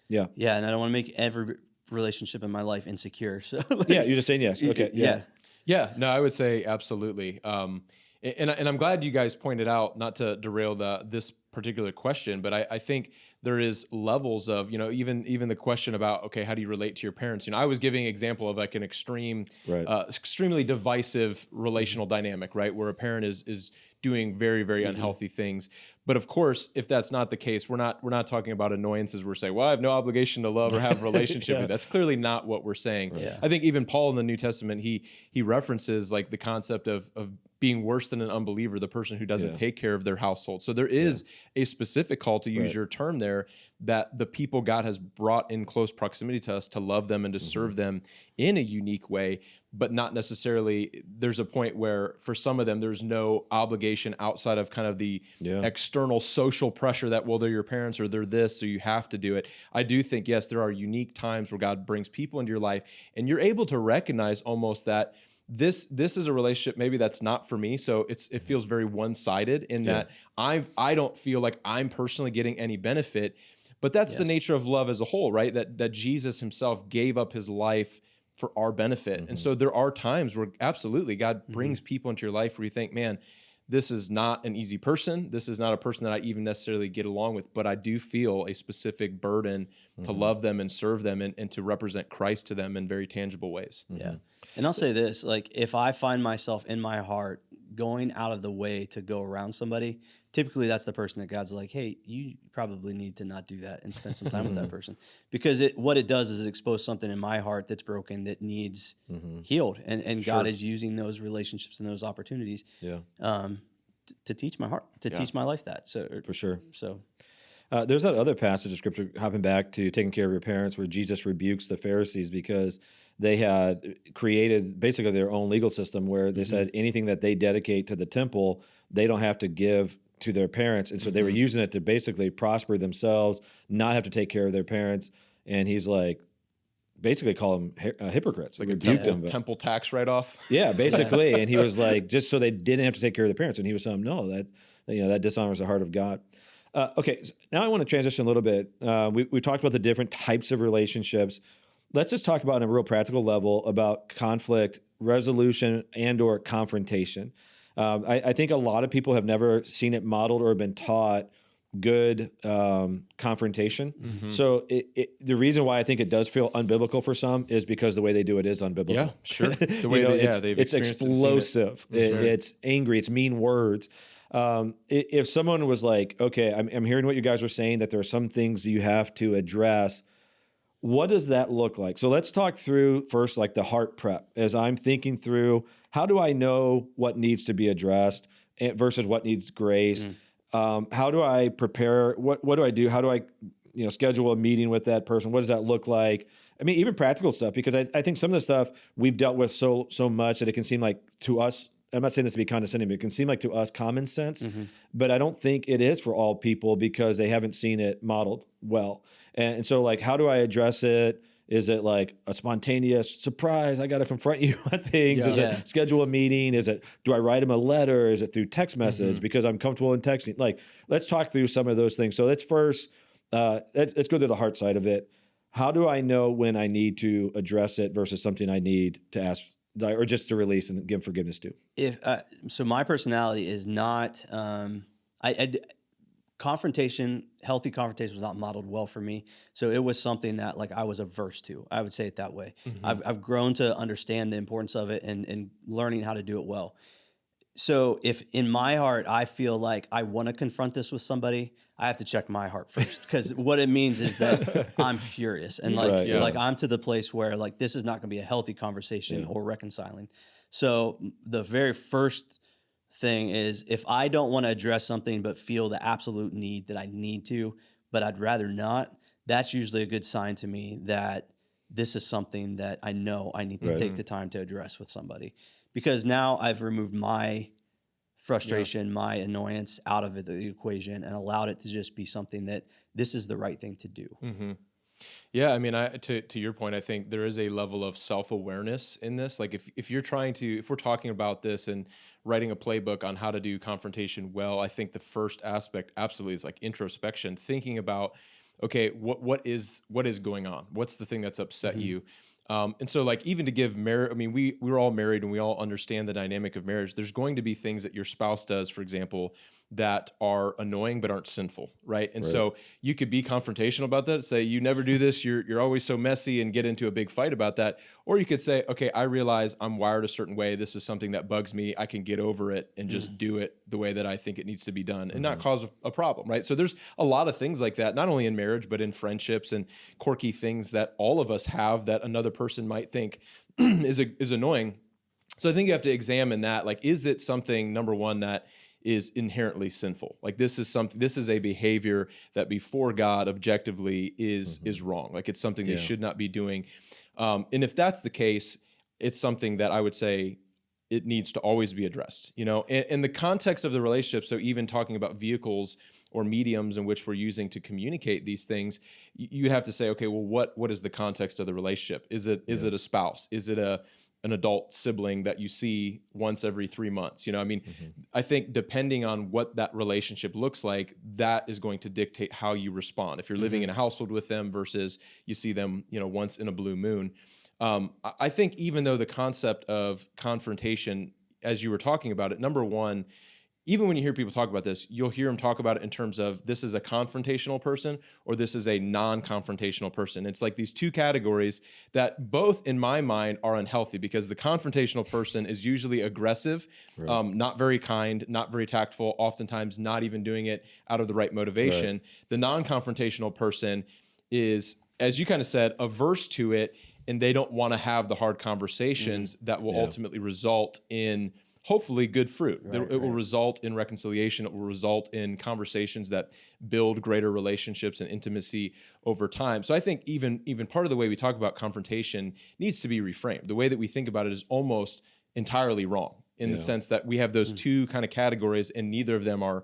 Yeah. Yeah, and I don't want to make every relationship in my life insecure. So yeah, you're just saying yes. Okay. Yeah. No, I would say absolutely. And I'm glad you guys pointed out, not to derail this particular question, but I think there is levels of, even the question about, okay, how do you relate to your parents? I was giving an example of like an extremely divisive relational dynamic, right? Where a parent is doing very, very unhealthy things. But of course, if that's not the case, we're not talking about annoyances. We're saying, well, I have no obligation to love or have a relationship with. That's clearly not what we're saying. Yeah. I think even Paul in the New Testament, he references like the concept of being worse than an unbeliever, the person who doesn't take care of their household. So there is a specific call, to use your term there, that the people God has brought in close proximity to us, to love them and to serve them in a unique way, but not necessarily, there's a point where for some of them, there's no obligation outside of kind of the external social pressure that, well, they're your parents or they're this, so you have to do it. I do think, yes, there are unique times where God brings people into your life and you're able to recognize almost that this is a relationship maybe that's not for me. So it feels very one-sided in that I don't feel like I'm personally getting any benefit, but that's the nature of love as a whole, right? That Jesus himself gave up his life for our benefit. And so there are times where absolutely God brings people into your life where you think, man, this is not an easy person. This is not a person that I even necessarily get along with, but I do feel a specific burden to love them and serve them and to represent Christ to them in very tangible ways. Yeah. And I'll say this, like if I find myself in my heart going out of the way to go around somebody, typically that's the person that God's like, hey, you probably need to not do that and spend some time with that person. Because what it does is it expose something in my heart that's broken that needs healed. And God is using those relationships and those opportunities to teach my heart, to teach my life that. So for sure. So there's that other passage of scripture, hopping back to taking care of your parents, where Jesus rebukes the Pharisees because they had created basically their own legal system where they said anything that they dedicate to the temple, they don't have to give to their parents. And so they were using it to basically prosper themselves, not have to take care of their parents. And he's like, basically call them hypocrites. Like rebuked a them. temple tax write-off. Yeah, basically. And he was like, just so they didn't have to take care of their parents. And he was saying, no, that dishonors the heart of God. Okay, so now I want to transition a little bit. We talked about the different types of relationships. Let's just talk about on a real practical level about conflict resolution and or confrontation. I think a lot of people have never seen it modeled or been taught good confrontation. So the reason why I think it does feel unbiblical for some is because the way they do it is unbiblical. Yeah, sure. The way it's explosive. It's angry. It's mean words. If someone was like, okay, I'm hearing what you guys are saying, that there are some things you have to address, what does that look like? So let's talk through first, like the heart prep, as I'm thinking through, how do I know what needs to be addressed versus what needs grace? How do I prepare? What do I do? How do I, schedule a meeting with that person? What does that look like? I mean, even practical stuff, because I think some of the stuff we've dealt with so much that it can seem like to us I'm not saying this to be condescending, but it can seem like to us common sense, but I don't think it is for all people because they haven't seen it modeled well. And so like, how do I address it? Is it like a spontaneous surprise? I got to confront you on things. Is it schedule a meeting? Is it, do I write them a letter? Is it through text message because I'm comfortable in texting? Like, let's talk through some of those things. So let's first, let's go to the heart side of it. How do I know when I need to address it versus something I need to ask or just to release and give forgiveness to? So my personality is not, healthy confrontation was not modeled well for me. So it was something that like I was averse to. I would say it that way. I've grown to understand the importance of it and learning how to do it well. So if in my heart, I feel like I want to confront this with somebody, I have to check my heart first. Because what it means is that I'm furious. And like I'm to the place where like, this is not going to be a healthy conversation or reconciling. So the very first thing is if I don't want to address something but feel the absolute need that I need to, but I'd rather not, that's usually a good sign to me that this is something that I know I need to take the time to address with somebody. Because now I've removed my frustration, my annoyance out of the equation and allowed it to just be something that this is the right thing to do. Yeah, I mean, to your point, I think there is a level of self-awareness in this. Like if we're talking about this and writing a playbook on how to do confrontation well, I think the first aspect absolutely is like introspection, thinking about, okay, what is going on? What's the thing that's upset you? And so like even to give marriage, I mean, we're all married and we all understand the dynamic of marriage. There's going to be things that your spouse does, for example, that are annoying but aren't sinful, right? And so you could be confrontational about that, say, you never do this, you're always so messy, and get into a big fight about that. Or you could say, okay, I realize I'm wired a certain way. This is something that bugs me. I can get over it and just do it the way that I think it needs to be done and not cause a problem, right? So there's a lot of things like that, not only in marriage, but in friendships and quirky things that all of us have that another person might think is annoying. So I think you have to examine that. Like, is it something, number one, that is inherently sinful? Like this is a behavior that before God objectively is wrong. Like it's something they should not be doing. And if that's the case, it's something that I would say it needs to always be addressed, you know, in the context of the relationship. So even talking about vehicles or mediums in which we're using to communicate these things, you'd have to say, okay, well, what is the context of the relationship? Is it a spouse? Is it an adult sibling that you see once every 3 months? You know, I mean, I think depending on what that relationship looks like, that is going to dictate how you respond. If you're living in a household with them versus you see them, you know, once in a blue moon. I think even though the concept of confrontation, as you were talking about it, number one, even when you hear people talk about this, you'll hear them talk about it in terms of this is a confrontational person or this is a non-confrontational person. It's like these two categories that both, in my mind, are unhealthy because the confrontational person is usually aggressive, not very kind, not very tactful, oftentimes not even doing it out of the right motivation. The non-confrontational person is, as you kind of said, averse to it, and they don't want to have the hard conversations that will ultimately result in hopefully good fruit. It will result in reconciliation. It will result in conversations that build greater relationships and intimacy over time. So I think even part of the way we talk about confrontation needs to be reframed. The way that we think about it is almost entirely wrong in the sense that we have those two kind of categories and neither of them are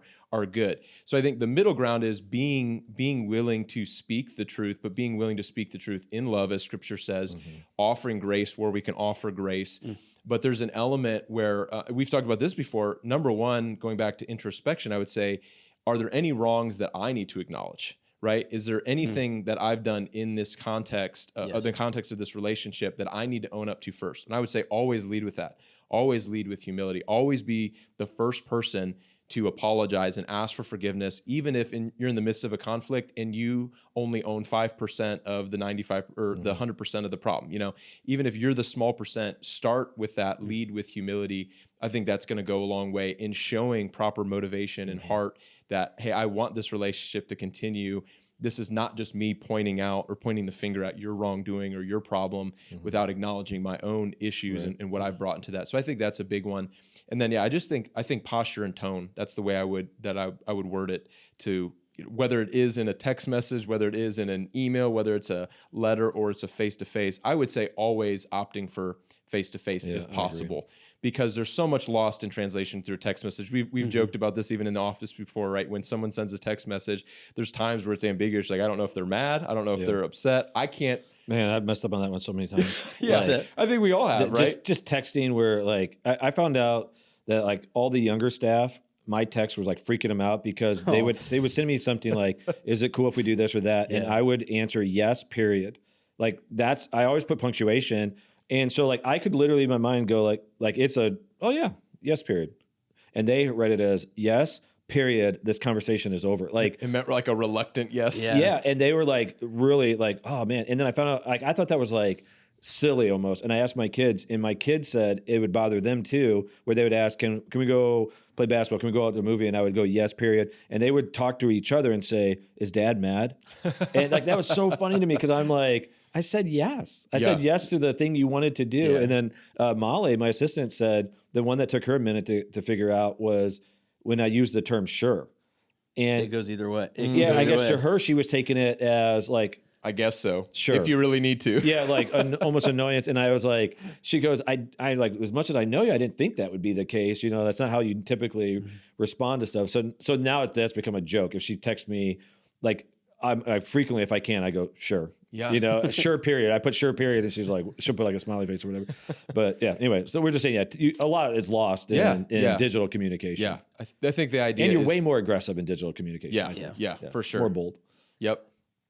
good. So I think the middle ground is being willing to speak the truth, but being willing to speak the truth in love, as Scripture says, offering grace where we can offer grace. But there's an element where we've talked about this before. Number one, going back to introspection, I would say, are there any wrongs that I need to acknowledge? Right? Is there anything that I've done in this context, the context of this relationship, that I need to own up to first? And I would say always lead with that. Always lead with humility. Always be the first person to apologize and ask for forgiveness, even if you're in the midst of a conflict and you only own 5% of the 95 or the 100% of the problem. You know, even if you're the small percent, start with that, lead with humility. I think that's going to go a long way in showing proper motivation and heart that, hey, I want this relationship to continue. This is not just me pointing out or pointing the finger at your wrongdoing or your problem without acknowledging my own issues and what I've brought into that. So I think that's a big one. And then, I think posture and tone, that's the way I would word it, to whether it is in a text message, whether it is in an email, whether it's a letter or it's a face-to-face, I would say always opting for face-to-face if possible, because there's so much lost in translation through text message. We've joked about this even in the office before, right? When someone sends a text message, there's times where it's ambiguous. Like, I don't know if they're mad. I don't know if they're upset. I can't. Man, I've messed up on that one so many times. Yeah, I think we all have, right? Just texting where, like, I found out that, like, all the younger staff, my text was like freaking them out because they would send me something like, is it cool if we do this or that? And I would answer yes, period. Like, I always put punctuation. And so, like, I could literally in my mind go like it's oh yeah, yes, period. And they read it as yes, period. This conversation is over. Like, it meant like a reluctant yes. Yeah. And they were like, really like, oh man. And then I found out, like, I thought that was like silly almost. And I asked my kids, and my kids said it would bother them too, where they would ask, can we go play basketball? Can we go out to a movie? And I would go, yes, period. And they would talk to each other and say, is dad mad? And like, that was so funny to me, because I'm like, I said yes. I said yes to the thing you wanted to do. Yeah. And then Molly, my assistant, said the one that took her a minute to figure out was when I used the term sure. And it goes either way. I guess to her, she was taking it as like, I guess so. Sure. If you really need to. Yeah, like almost annoyance. And I was like, she goes, I like, as much as I know you, I didn't think that would be the case. You know, that's not how you typically respond to stuff. So now that's become a joke. If she texts me, like, I frequently, if I can, I go, sure. Yeah. You know, sure, period. I put sure, period. And she's like, she'll put like a smiley face or whatever. But yeah, anyway, so we're just saying, a lot is lost in digital communication. Yeah. I think the idea is. And you're way more aggressive in digital communication. Yeah, for sure. More bold. Yep.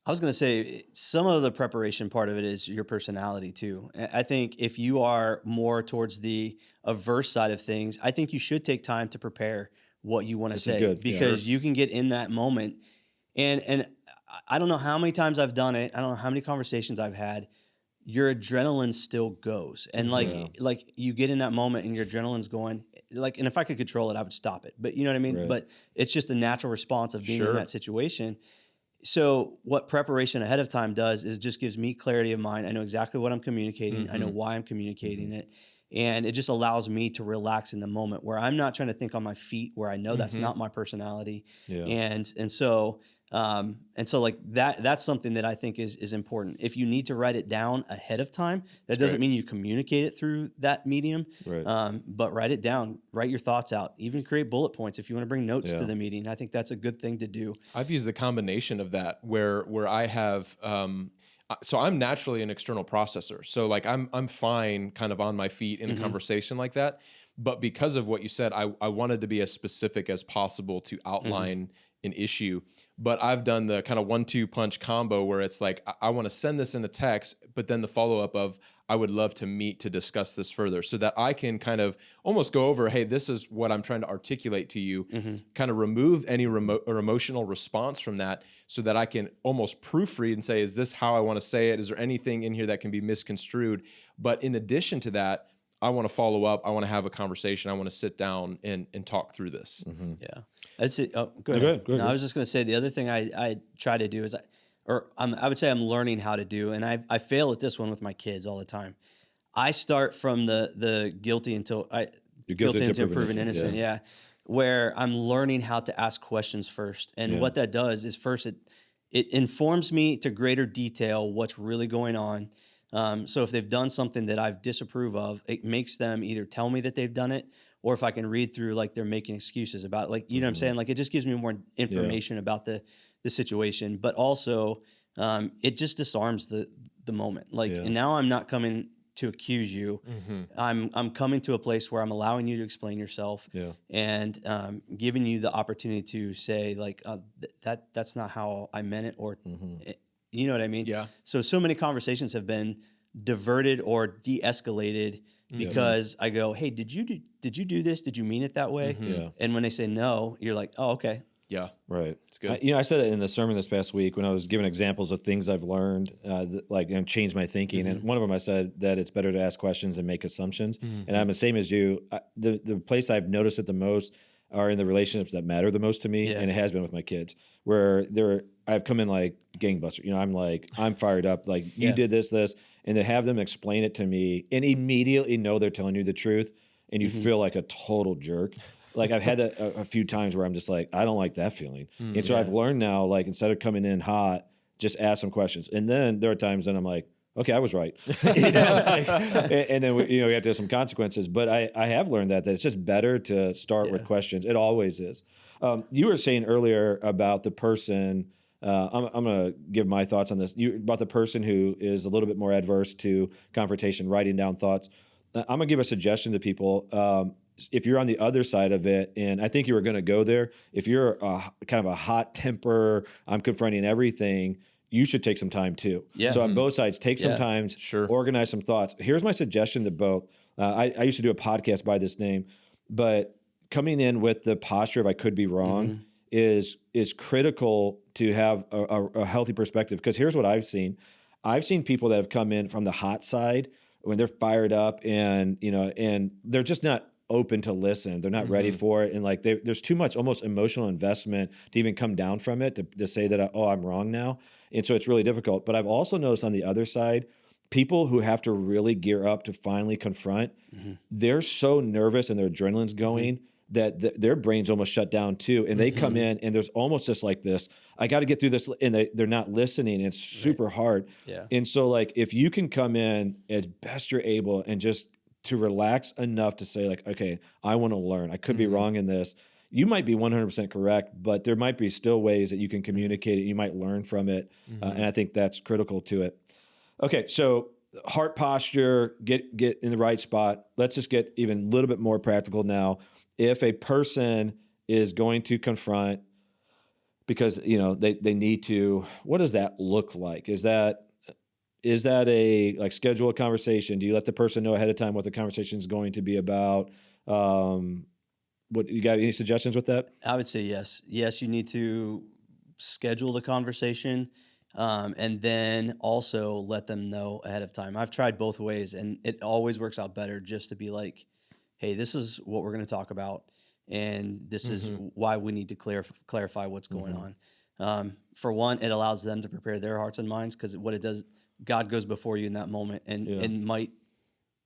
I was going to say, some of the preparation part of it is your personality too. I think if you are more towards the averse side of things, I think you should take time to prepare what you want to say, because you can get in that moment. And I don't know how many times I've done it. I don't know how many conversations I've had. Your adrenaline still goes. And like you get in that moment and your adrenaline's going, like, and if I could control it, I would stop it. But you know what I mean? Right. But it's just a natural response of being in that situation. So what preparation ahead of time does is just gives me clarity of mind. I know exactly what I'm communicating. I know why I'm communicating it. And it just allows me to relax in the moment where I'm not trying to think on my feet, where I know that's not my personality. Yeah. And so like that's something that I think is important. If you need to write it down ahead of time, that doesn't mean you communicate it through that medium. Right. But write it down, write your thoughts out, even create bullet points if you want to bring notes to the meeting. I think that's a good thing to do. I've used the combination of that where I have so I'm naturally an external processor. So like I'm fine kind of on my feet in a conversation like that. But because of what you said, I wanted to be as specific as possible to outline an issue. But I've done the kind of 1-2 punch combo where it's like, I want to send this in a text, but then the follow-up of, I would love to meet to discuss this further, so that I can kind of almost go over, hey, this is what I'm trying to articulate to you, kind of remove any or emotional response from that, so that I can almost proofread and say, is this how I want to say it? Is there anything in here that can be misconstrued? But in addition to that, I want to follow up. I want to have a conversation. I want to sit down and talk through this. Yeah. That's it. Oh, go ahead. Go ahead. No, I was just going to say, the other thing I try to do is, I would say I'm learning how to do, and I fail at this one with my kids all the time. I start from the guilty until proven innocent. Yeah. Where I'm learning how to ask questions first. And what that does is, first it informs me to greater detail what's really going on. So if they've done something that I disapprove of, it makes them either tell me that they've done it, or if I can read through, like, they're making excuses about it. Like, you know what I'm saying? Like, it just gives me more information about the situation, but also it just disarms the moment. Like, and now I'm not coming to accuse you. I'm coming to a place where I'm allowing you to explain yourself and giving you the opportunity to say, like, that's not how I meant it, or you know what I mean? Yeah. So many conversations have been diverted or de-escalated because I go, hey, did you do this? Did you mean it that way? And when they say no, you're like, oh, okay. Yeah. Right. It's good. I said that in the sermon this past week when I was giving examples of things I've learned, changed my thinking. And one of them, I said that it's better to ask questions and make assumptions. And I'm the same as you. The place I've noticed it the most are in the relationships that matter the most to me, and it has been with my kids, where I've come in like gangbuster. You know, I'm fired up. Like, you did this, and to have them explain it to me and immediately know they're telling you the truth, and you feel like a total jerk. Like I've had that a few times where I'm just like, I don't like that feeling. And so I've learned now, like instead of coming in hot, just ask some questions. And then there are times that I'm like, okay, I was right. And then we have to have some consequences. But I have learned that it's just better to start with questions. It always is. You were saying earlier about the person. I'm going to give my thoughts on this. About the person who is a little bit more adverse to confrontation, writing down thoughts. I'm going to give a suggestion to people. If you're on the other side of it, and I think you were going to go there, if you're kind of a hot temper, I'm confronting everything, you should take some time too. Yeah. So on both sides, take some time, organize some thoughts. Here's my suggestion to both. I used to do a podcast by this name, but coming in with the posture of I could be wrong is critical to have a healthy perspective. Because here's what I've seen. I've seen people that have come in from the hot side when they're fired up and they're just not open to listen. They're not ready for it. And like there's too much almost emotional investment to even come down from it to say that, I'm wrong now. And so it's really difficult. But I've also noticed on the other side, people who have to really gear up to finally confront, they're so nervous and their adrenaline's going that their brains almost shut down too. And they come in and there's almost just like this, I got to get through this. And they're not listening. It's super hard. Yeah. And so like, if you can come in as best you're able and just to relax enough to say like, okay, I want to learn. I could be wrong in this. You might be 100% correct, but there might be still ways that you can communicate it. You might learn from it. And I think that's critical to it. Okay. So heart posture, get in the right spot. Let's just get even a little bit more practical now. If a person is going to confront because, they need to, what does that look like? Is that a like schedule a conversation? Do you let the person know ahead of time what the conversation is going to be about? What you got any suggestions with that? I would say yes. Yes, you need to schedule the conversation and then also let them know ahead of time. I've tried both ways and it always works out better just to be like, hey, this is what we're going to talk about and this is why we need to clarify what's going on. For one, it allows them to prepare their hearts and minds because what it does, God goes before you in that moment and might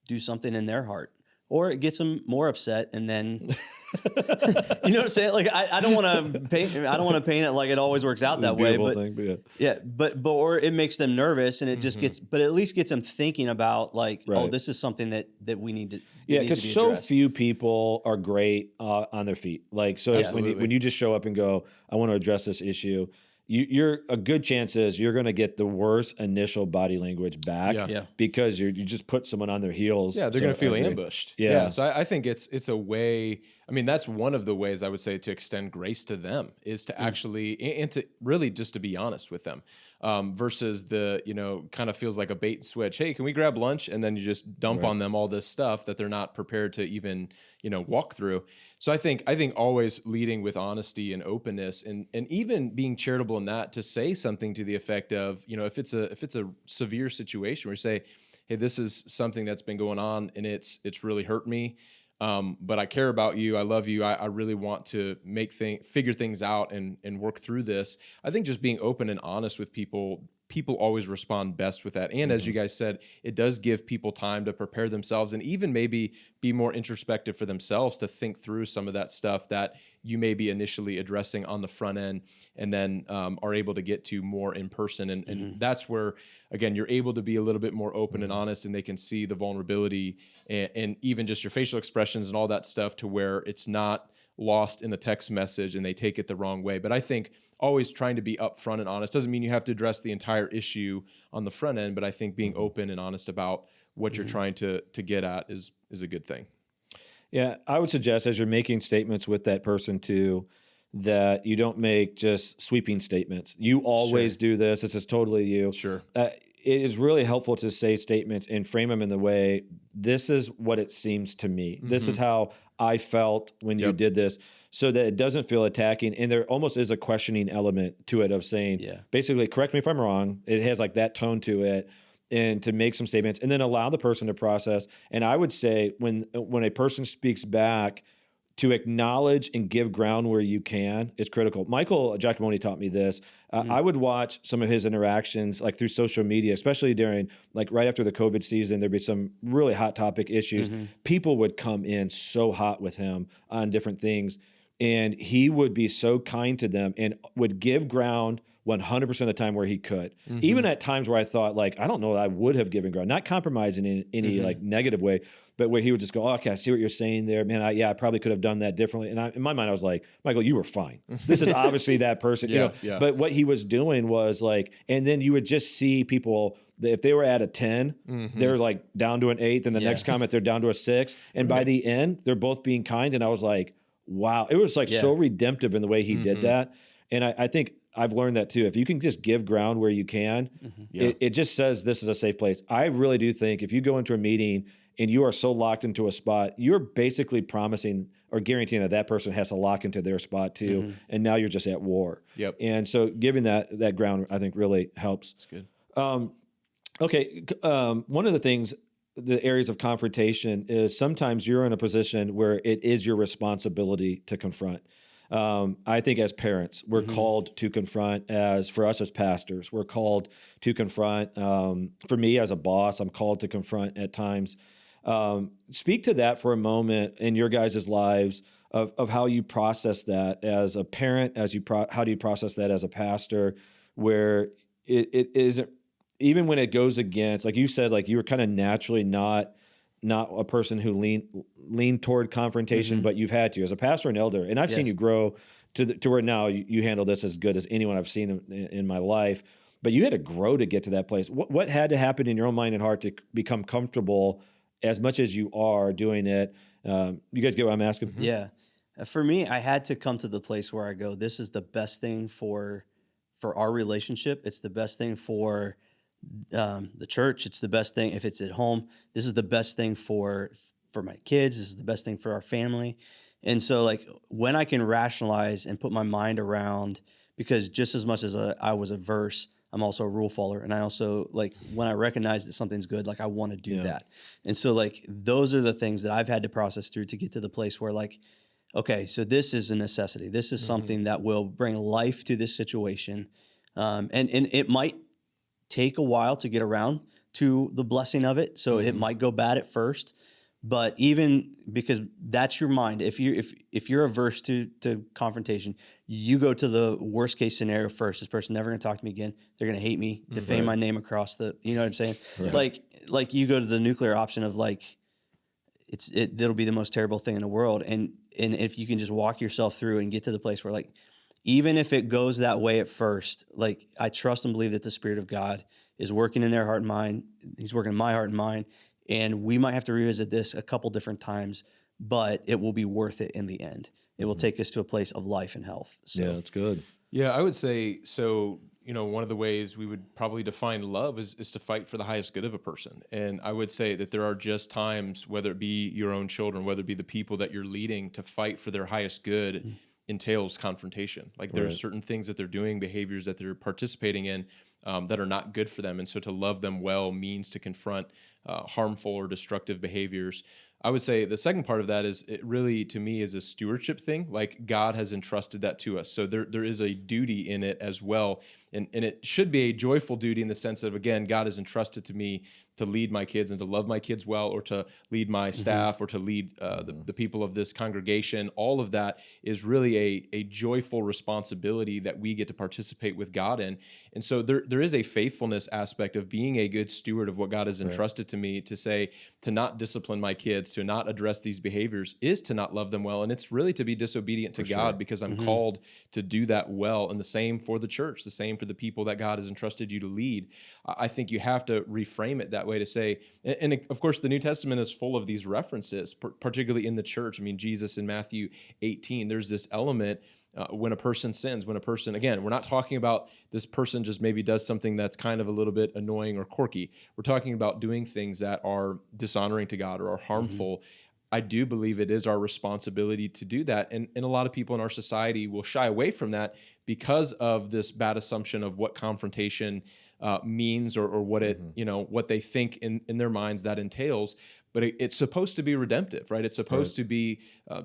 do something in their heart. Or it gets them more upset, and then you know what I'm saying. Like I don't want to paint. I don't want to paint it like it always works out that way. But or it makes them nervous, and it just gets. But at least gets them thinking about like, oh, this is something that we need to. Yeah, because so few people are great on their feet. Like so, when you just show up and go, I want to address this issue. You're a good chance is you're going to get the worst initial body language back because you just put someone on their heels. Yeah, they're going to feel ambushed. Yeah. So I think it's a way. I mean, that's one of the ways I would say to extend grace to them is to actually and to really just to be honest with them versus the kind of feels like a bait and switch. Hey, can we grab lunch? And then you just dump on them all this stuff that they're not prepared to even walk through. So I think always leading with honesty and openness and even being charitable in that to say something to the effect of, if it's a severe situation where you say, hey, this is something that's been going on and it's really hurt me. But I care about you. I love you. I really want to figure things out and work through this. I think just being open and honest with people always respond best with that. And as you guys said, it does give people time to prepare themselves and even maybe be more introspective for themselves to think through some of that stuff that you may be initially addressing on the front end and then are able to get to more in person. And that's where, again, you're able to be a little bit more open and honest and they can see the vulnerability and even just your facial expressions and all that stuff to where it's not lost in the text message and they take it the wrong way. But I think always trying to be upfront and honest doesn't mean you have to address the entire issue on the front end, but I think being open and honest about what you're trying to get at is a good thing. Yeah, I would suggest as you're making statements with that person too, that you don't make just sweeping statements. You always do this. This is totally you. Sure. It is really helpful to say statements and frame them in the way, this is what it seems to me. This is how I felt when you did this, so that it doesn't feel attacking. And there almost is a questioning element to it of saying, basically, correct me if I'm wrong. It has like that tone to it. And to make some statements and then allow the person to process. And I would say when a person speaks back to acknowledge and give ground where you can is critical. Michael Giacomoni taught me this. I would watch some of his interactions like through social media, especially during like right after the COVID season, there'd be some really hot topic issues. People would come in so hot with him on different things, and he would be so kind to them and would give ground 100% of the time where he could. Even at times where I thought like, I don't know that I would have given ground, not compromising in any like negative way, but where he would just go, oh, okay, I see what you're saying there, man. I probably could have done that differently. And in my mind, I was like, Michael, you were fine. This is obviously that person, you know. But what he was doing was like, and then you would just see people, if they were at a 10, they're like down to an 8. Then the next comment, they're down to a 6. And by the end, they're both being kind. And I was like, wow, it was like so redemptive in the way he did that. And I think I've learned that too. If you can just give ground where you can, it just says this is a safe place. I really do think if you go into a meeting and you are so locked into a spot, you're basically promising or guaranteeing that person has to lock into their spot too. And now you're just at war. And so giving that ground, I think really helps. That's good. Okay. One of the things, the areas of confrontation is sometimes you're in a position where it is your responsibility to confront. I think as parents, we're called to confront. For us as pastors, we're called to confront. For me as a boss, I'm called to confront at times. Speak to that for a moment in your guys' lives of how you process that as a parent, how do you process that as a pastor, where it isn't, even when it goes against, like you said, like you were kind of naturally not a person who leaned toward confrontation, but you've had to as a pastor and elder. And I've seen you grow to where now you handle this as good as anyone I've seen in my life. But you had to grow to get to that place. What had to happen in your own mind and heart to become comfortable as much as you are doing it? You guys get what I'm asking? Yeah. For me, I had to come to the place where I go, this is the best thing for our relationship. It's the best thing for the church. It's the best thing if it's at home. This is the best thing for my kids. This is the best thing for our family. And so like when I can rationalize and put my mind around, because just as much as I was averse, I'm also a rule follower. And I also like when I recognize that something's good, like I want to do that. And so like those are the things that I've had to process through to get to the place where like, okay, so this is a necessity. This is something that will bring life to this situation. And it might take a while to get around to the blessing of it. So it might go bad at first, but even because that's your mind, if you're averse to confrontation, you go to the worst case scenario first. This person never going to talk to me again. They're going to hate me, defame my name across the, you know what I'm saying? Right. Like you go to the nuclear option of like, it'll be the most terrible thing in the world. And if you can just walk yourself through and get to the place where like, even if it goes that way at first, like I trust and believe that the Spirit of God is working in their heart and mind. He's working in my heart and mind. And we might have to revisit this a couple different times, but it will be worth it in the end. It will take us to a place of life and health. So. Yeah, that's good. Yeah, I would say, so, you know, one of the ways we would probably define love is to fight for the highest good of a person. And I would say that there are just times, whether it be your own children, whether it be the people that you're leading, to fight for their highest good entails confrontation. Like there are certain things that they're doing, behaviors that they're participating in that are not good for them. And so to love them well means to confront harmful or destructive behaviors. I would say the second part of that is it really, to me, is a stewardship thing. Like God has entrusted that to us. So there is a duty in it as well. And it should be a joyful duty in the sense of, again, God has entrusted to me to lead my kids and to love my kids well, or to lead my staff, or to lead the people of this congregation. All of that is really a joyful responsibility that we get to participate with God in. And so there is a faithfulness aspect of being a good steward of what God has entrusted to me, to say, to not discipline my kids, to not address these behaviors, is to not love them well. And it's really to be disobedient to God, because I'm called to do that well. And the same for the church, the same for the people that God has entrusted you to lead. I think you have to reframe it that way, to say, and of course the New Testament is full of these references, particularly in the church. I mean, Jesus in Matthew 18, there's this element when a person sins, when a person, again, we're not talking about this person just maybe does something that's kind of a little bit annoying or quirky. We're talking about doing things that are dishonoring to God or are harmful. I do believe it is our responsibility to do that. And a lot of people in our society will shy away from that because of this bad assumption of what confrontation means, or what it, you know, what they think in their minds that entails. but it's supposed to be redemptive, right? It's supposed to be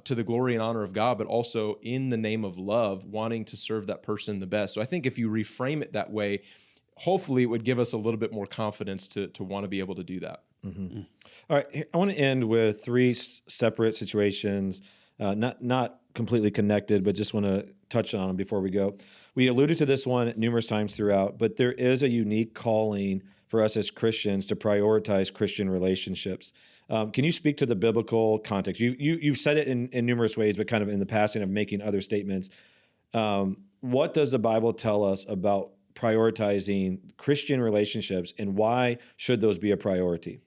to the glory and honor of God, but also in the name of love, wanting to serve that person the best. So I think if you reframe it that way, hopefully it would give us a little bit more confidence to want to be able to do that. Mm-hmm. All right, I want to end with three separate situations, not completely connected, but just want to touch on them before we go. We alluded to this one numerous times throughout, but there is a unique calling for us as Christians to prioritize Christian relationships. Can you speak to the biblical context? You've said it in numerous ways, but kind of in the passing of making other statements. What does the Bible tell us about prioritizing Christian relationships, and why should those be a priority?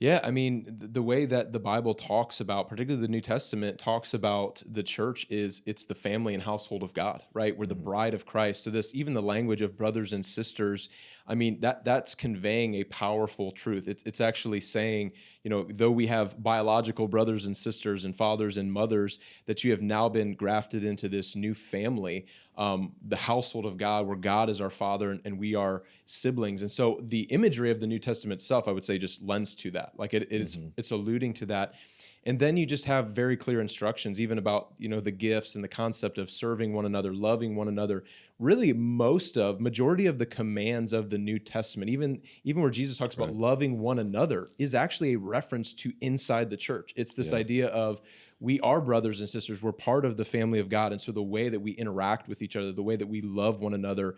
Yeah, I mean, the way that the Bible talks about, particularly the New Testament, talks about the church is it's the family and household of God, right? We're the bride of Christ. So this, even the language of brothers and sisters, I mean, that's conveying a powerful truth. It's actually saying, though we have biological brothers and sisters and fathers and mothers, that you have now been grafted into this new family, the household of God, where God is our father and we are siblings. And so the imagery of the New Testament itself, I would say, just lends to that. Like it's alluding to that. And then you just have very clear instructions, even about, the gifts and the concept of serving one another, loving one another. Really, majority of the commands of the New Testament, even where Jesus talks about loving one another, is actually a reference to inside the church. It's this idea of we are brothers and sisters. We're part of the family of God. And so the way that we interact with each other, the way that we love one another,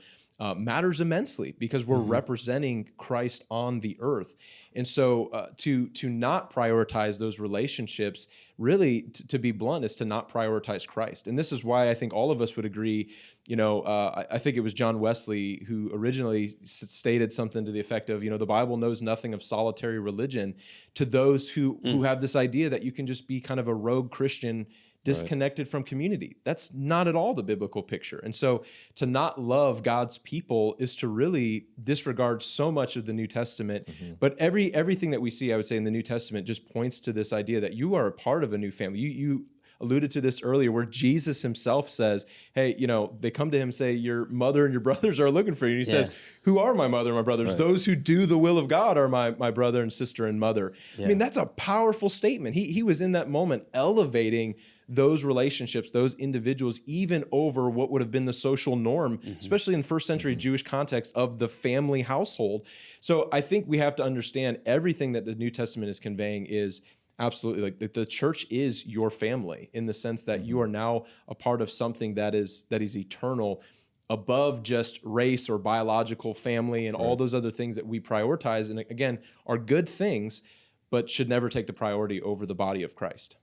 matters immensely, because we're representing Christ on the earth. And so to not prioritize those relationships, really, to be blunt, is to not prioritize Christ. And this is why I think all of us would agree, I think it was John Wesley who originally stated something to the effect of, the Bible knows nothing of solitary religion, to those who have this idea that you can just be kind of a rogue Christian disconnected from community. That's not at all the biblical picture. And so to not love God's people is to really disregard so much of the New Testament. But everything that we see, I would say, in the New Testament just points to this idea that you are a part of a new family. You alluded to this earlier, where Jesus himself says, hey, they come to him and say, your mother and your brothers are looking for you. And he says, who are my mother and my brothers? Those who do the will of God are my brother and sister and mother. I mean, that's a powerful statement. He was in that moment elevating those relationships, those individuals, even over what would have been the social norm, especially in first century Jewish context of the family household. So I think we have to understand everything that the New Testament is conveying is absolutely, like, the church is your family, in the sense that you are now a part of something that is eternal, above just race or biological family and all those other things that we prioritize, and again, are good things, but should never take the priority over the body of Christ.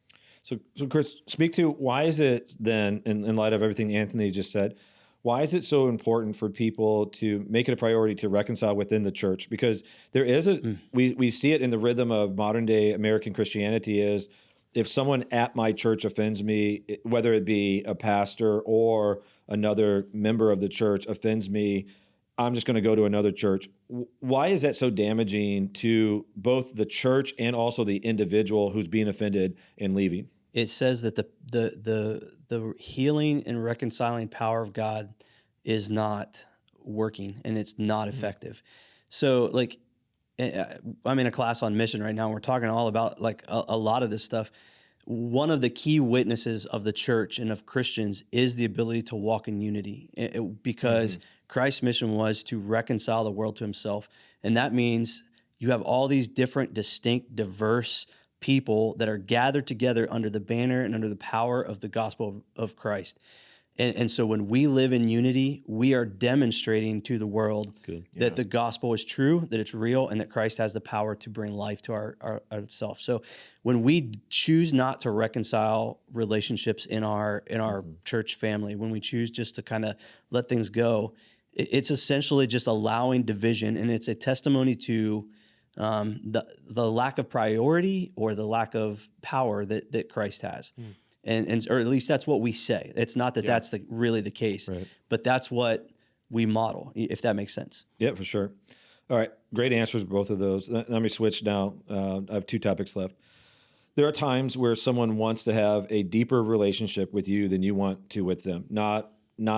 So Chris, speak to why is it then, in light of everything Anthony just said, why is it so important for people to make it a priority to reconcile within the church? Because there is we see it in the rhythm of modern day American Christianity is, if someone at my church offends me, whether it be a pastor or another member of the church offends me, I'm just going to go to another church. Why is that so damaging to both the church and also the individual who's being offended and leaving? It says that the healing and reconciling power of God is not working, and it's not effective. So, like, I'm in a class on mission right now, and we're talking all about, like, a lot of this stuff. One of the key witnesses of the church and of Christians is the ability to walk in unity, because Christ's mission was to reconcile the world to himself. And that means you have all these different, distinct, diverse people that are gathered together under the banner and under the power of the gospel of Christ. And so when we live in unity, we are demonstrating to the world that the gospel is true, that it's real, and that Christ has the power to bring life to ourselves. So when we choose not to reconcile relationships in our church family, when we choose just to kind of let things go, it's essentially just allowing division, and it's a testimony to the lack of priority or the lack of power that Christ has. And or at least that's what we say. It's not that that's really the case, but that's what we model, if that makes sense. Yeah, for sure. All right, great answers, both of those. Let me switch now. I have two topics left. There are times where someone wants to have a deeper relationship with you than you want to with them. Not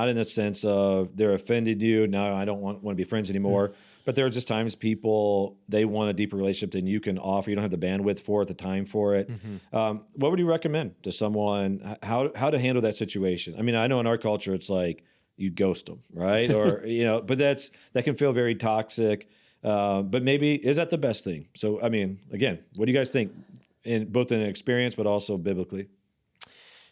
in the sense of they're offended you, now I don't want to be friends anymore, But there are just times people, they want a deeper relationship than you can offer. You don't have the bandwidth for it, the time for it. What would you recommend to someone, how to handle that situation? I mean, I know in our culture, it's like you ghost them, right? Or, but that can feel very toxic. But maybe, is that the best thing? So, I mean, again, what do you guys think, both in experience, but also biblically?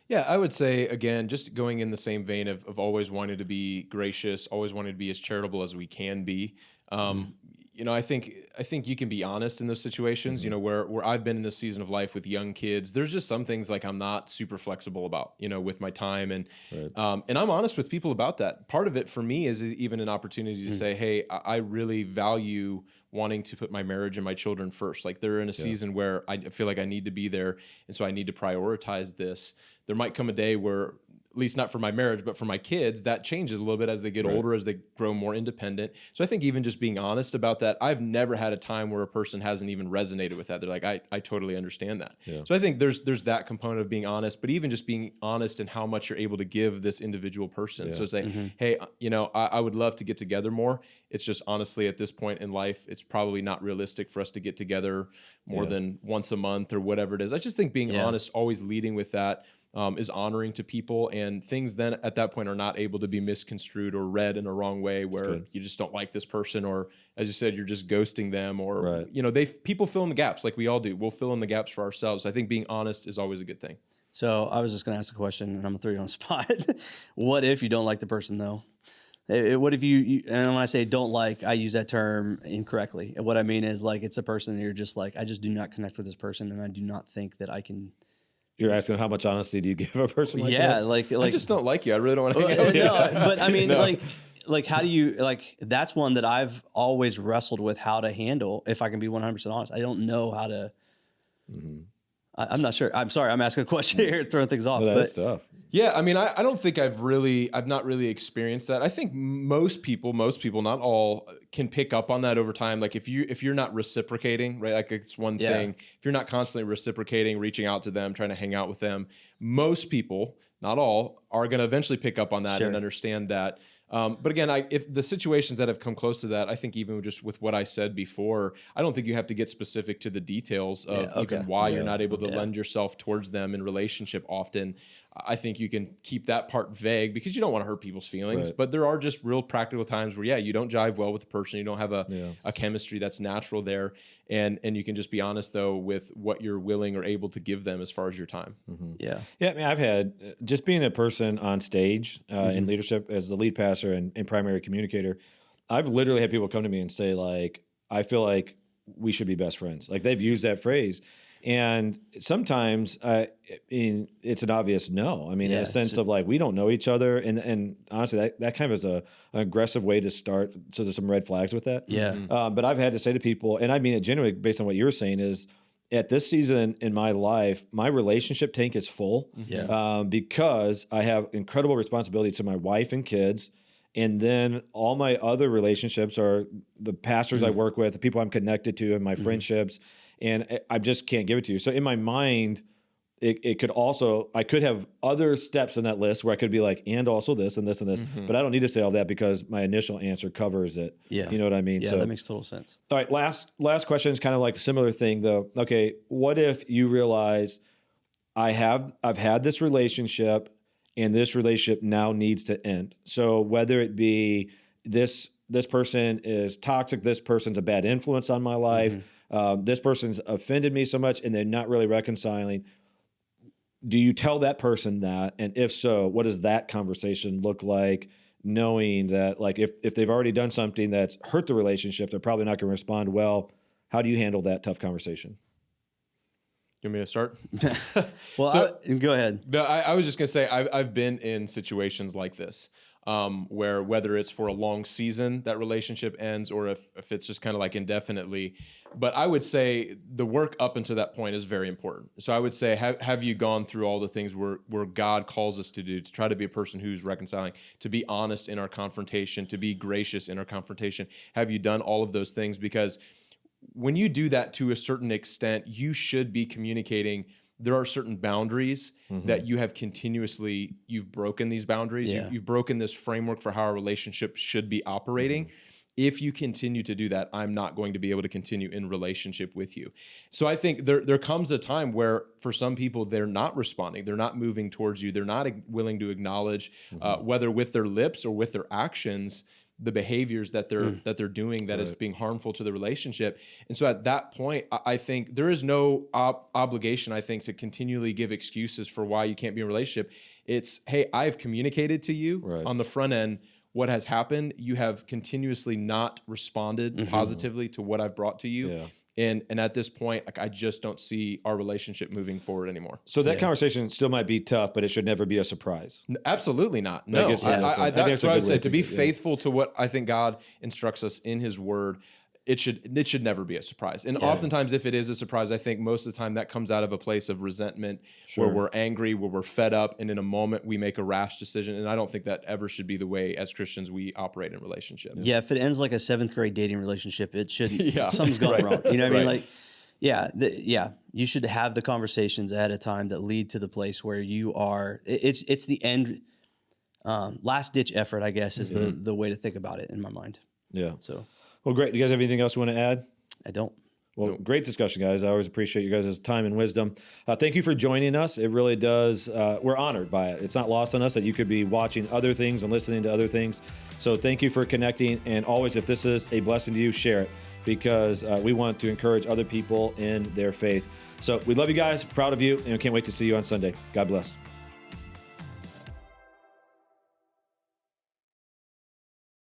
Yeah, I would say, again, just going in the same vein of always wanting to be gracious, always wanting to be as charitable as we can be. I think you can be honest in those situations, where I've been in this season of life with young kids. There's just some things like I'm not super flexible about, with my time. And I'm honest with people about that. Part of it for me is even an opportunity to say, hey, I really value wanting to put my marriage and my children first. Like they're in a season where I feel like I need to be there. And so I need to prioritize this. There might come a day where, at least not for my marriage, but for my kids, that changes a little bit as they get older, as they grow more independent. So I think even just being honest about that, I've never had a time where a person hasn't even resonated with that. They're like, I totally understand that. Yeah. So I think there's that component of being honest, but even just being honest in how much you're able to give this individual person. Yeah. So say, hey, I would love to get together more. It's just honestly at this point in life, it's probably not realistic for us to get together more than once a month or whatever it is. I just think being honest, always leading with that, is honoring to people, and things then at that point are not able to be misconstrued or read in a wrong way where you just don't like this person, or as you said, you're just ghosting them, or people fill in the gaps like we all do. We'll fill in the gaps for ourselves. I think being honest is always a good thing. So I was just going to ask a question, and I'm going to throw you on the spot. What if you don't like the person though? What if you, and when I say don't like, I use that term incorrectly. And what I mean is like, it's a person that you're just like, I just do not connect with this person, and I do not think that I can. You're asking how much honesty do you give a person like that? Like I just don't like you. I really don't want to hang out with you. But I mean, like how do you, that's one that I've always wrestled with how to handle, if I can be 100% honest. I don't know how to, I'm not sure. I'm sorry, I'm asking a question here, throwing things off. That's tough. Yeah, I mean, I don't think I've not really experienced that. I think most people, not all, can pick up on that over time. Like if you're not reciprocating, right? Like it's one thing. If you're not constantly reciprocating, reaching out to them, trying to hang out with them, most people, not all, are going to eventually pick up on that and understand that. But again, if the situations that have come close to that, I think even just with what I said before, I don't think you have to get specific to the details of even why you're not able to lend yourself towards them in relationship often. I think you can keep that part vague because you don't want to hurt people's feelings, but there are just real practical times where, you don't jive well with the person. You don't have a chemistry that's natural there. And you can just be honest though, with what you're willing or able to give them as far as your time. Yeah. I mean, I've had just being a person on stage in leadership as the lead pastor and primary communicator. I've literally had people come to me and say like, I feel like we should be best friends. Like they've used that phrase. And sometimes it's an obvious no. I mean, in a sense of like, we don't know each other. And honestly, that kind of is an aggressive way to start. So there's some red flags with that. Yeah. But I've had to say to people, and I mean it genuinely based on what you're saying, is at this season in my life, my relationship tank is full because I have incredible responsibility to my wife and kids. And then all my other relationships are the pastors I work with, the people I'm connected to, and my friendships. And I just can't give it to you. So in my mind, it could also, I could have other steps in that list where I could be like, and also this and this and this, but I don't need to say all that because my initial answer covers it. Yeah. You know what I mean? Yeah, so, that makes total sense. All right. Last question is kind of like a similar thing though. Okay. What if you realize I've had this relationship and this relationship now needs to end? So whether it be this person is toxic, this person's a bad influence on my life, this person's offended me so much and they're not really reconciling. Do you tell that person that? And if so, what does that conversation look like, knowing that like if they've already done something that's hurt the relationship, they're probably not going to respond well? How do you handle that tough conversation? You want me to start? Well, go ahead. I was just going to say, I've been in situations like this. Where whether it's for a long season that relationship ends or if it's just kind of like indefinitely. But I would say the work up until that point is very important. So I would say, have you gone through all the things where God calls us to do, to try to be a person who's reconciling, to be honest in our confrontation, to be gracious in our confrontation? Have you done all of those things? Because when you do that to a certain extent, you should be communicating. There are certain boundaries that you have you've broken these boundaries. You've broken this framework for how a relationship should be operating. if you continue to do that, I'm not going to be able to continue in relationship with you. So I think there comes a time where for some people, they're not responding. They're not moving towards you. They're not willing to acknowledge whether with their lips or with their actions, the behaviors that they're doing that is being harmful to the relationship. And so at that point, I think there is no obligation, I think, to continually give excuses for why you can't be in a relationship. It's, hey, I've communicated to you on the front end what has happened. You have continuously not responded positively to what I've brought to you. And at this point, like, I just don't see our relationship moving forward anymore. So that conversation still might be tough, but it should never be a surprise. Absolutely not. No, that's what I would say. To be faithful to what I think God instructs us in His Word, it should never be a surprise. And oftentimes, if it is a surprise, I think most of the time that comes out of a place of resentment, where we're angry, where we're fed up, and in a moment we make a rash decision. And I don't think that ever should be the way as Christians we operate in relationships. Yeah, if it ends like a 7th grade dating relationship, it should something's going wrong. You know what I mean? Like, you should have the conversations ahead of time that lead to the place where you are. It's the end, last ditch effort, I guess, is the way to think about it in my mind. Yeah. So. Well, great. Do you guys have anything else you want to add? I don't. Well, great discussion, guys. I always appreciate you guys' time and wisdom. Thank you for joining us. It really does. We're honored by it. It's not lost on us that you could be watching other things and listening to other things. So thank you for connecting. And always, if this is a blessing to you, share it, because we want to encourage other people in their faith. So we love you guys, proud of you, and we can't wait to see you on Sunday. God bless.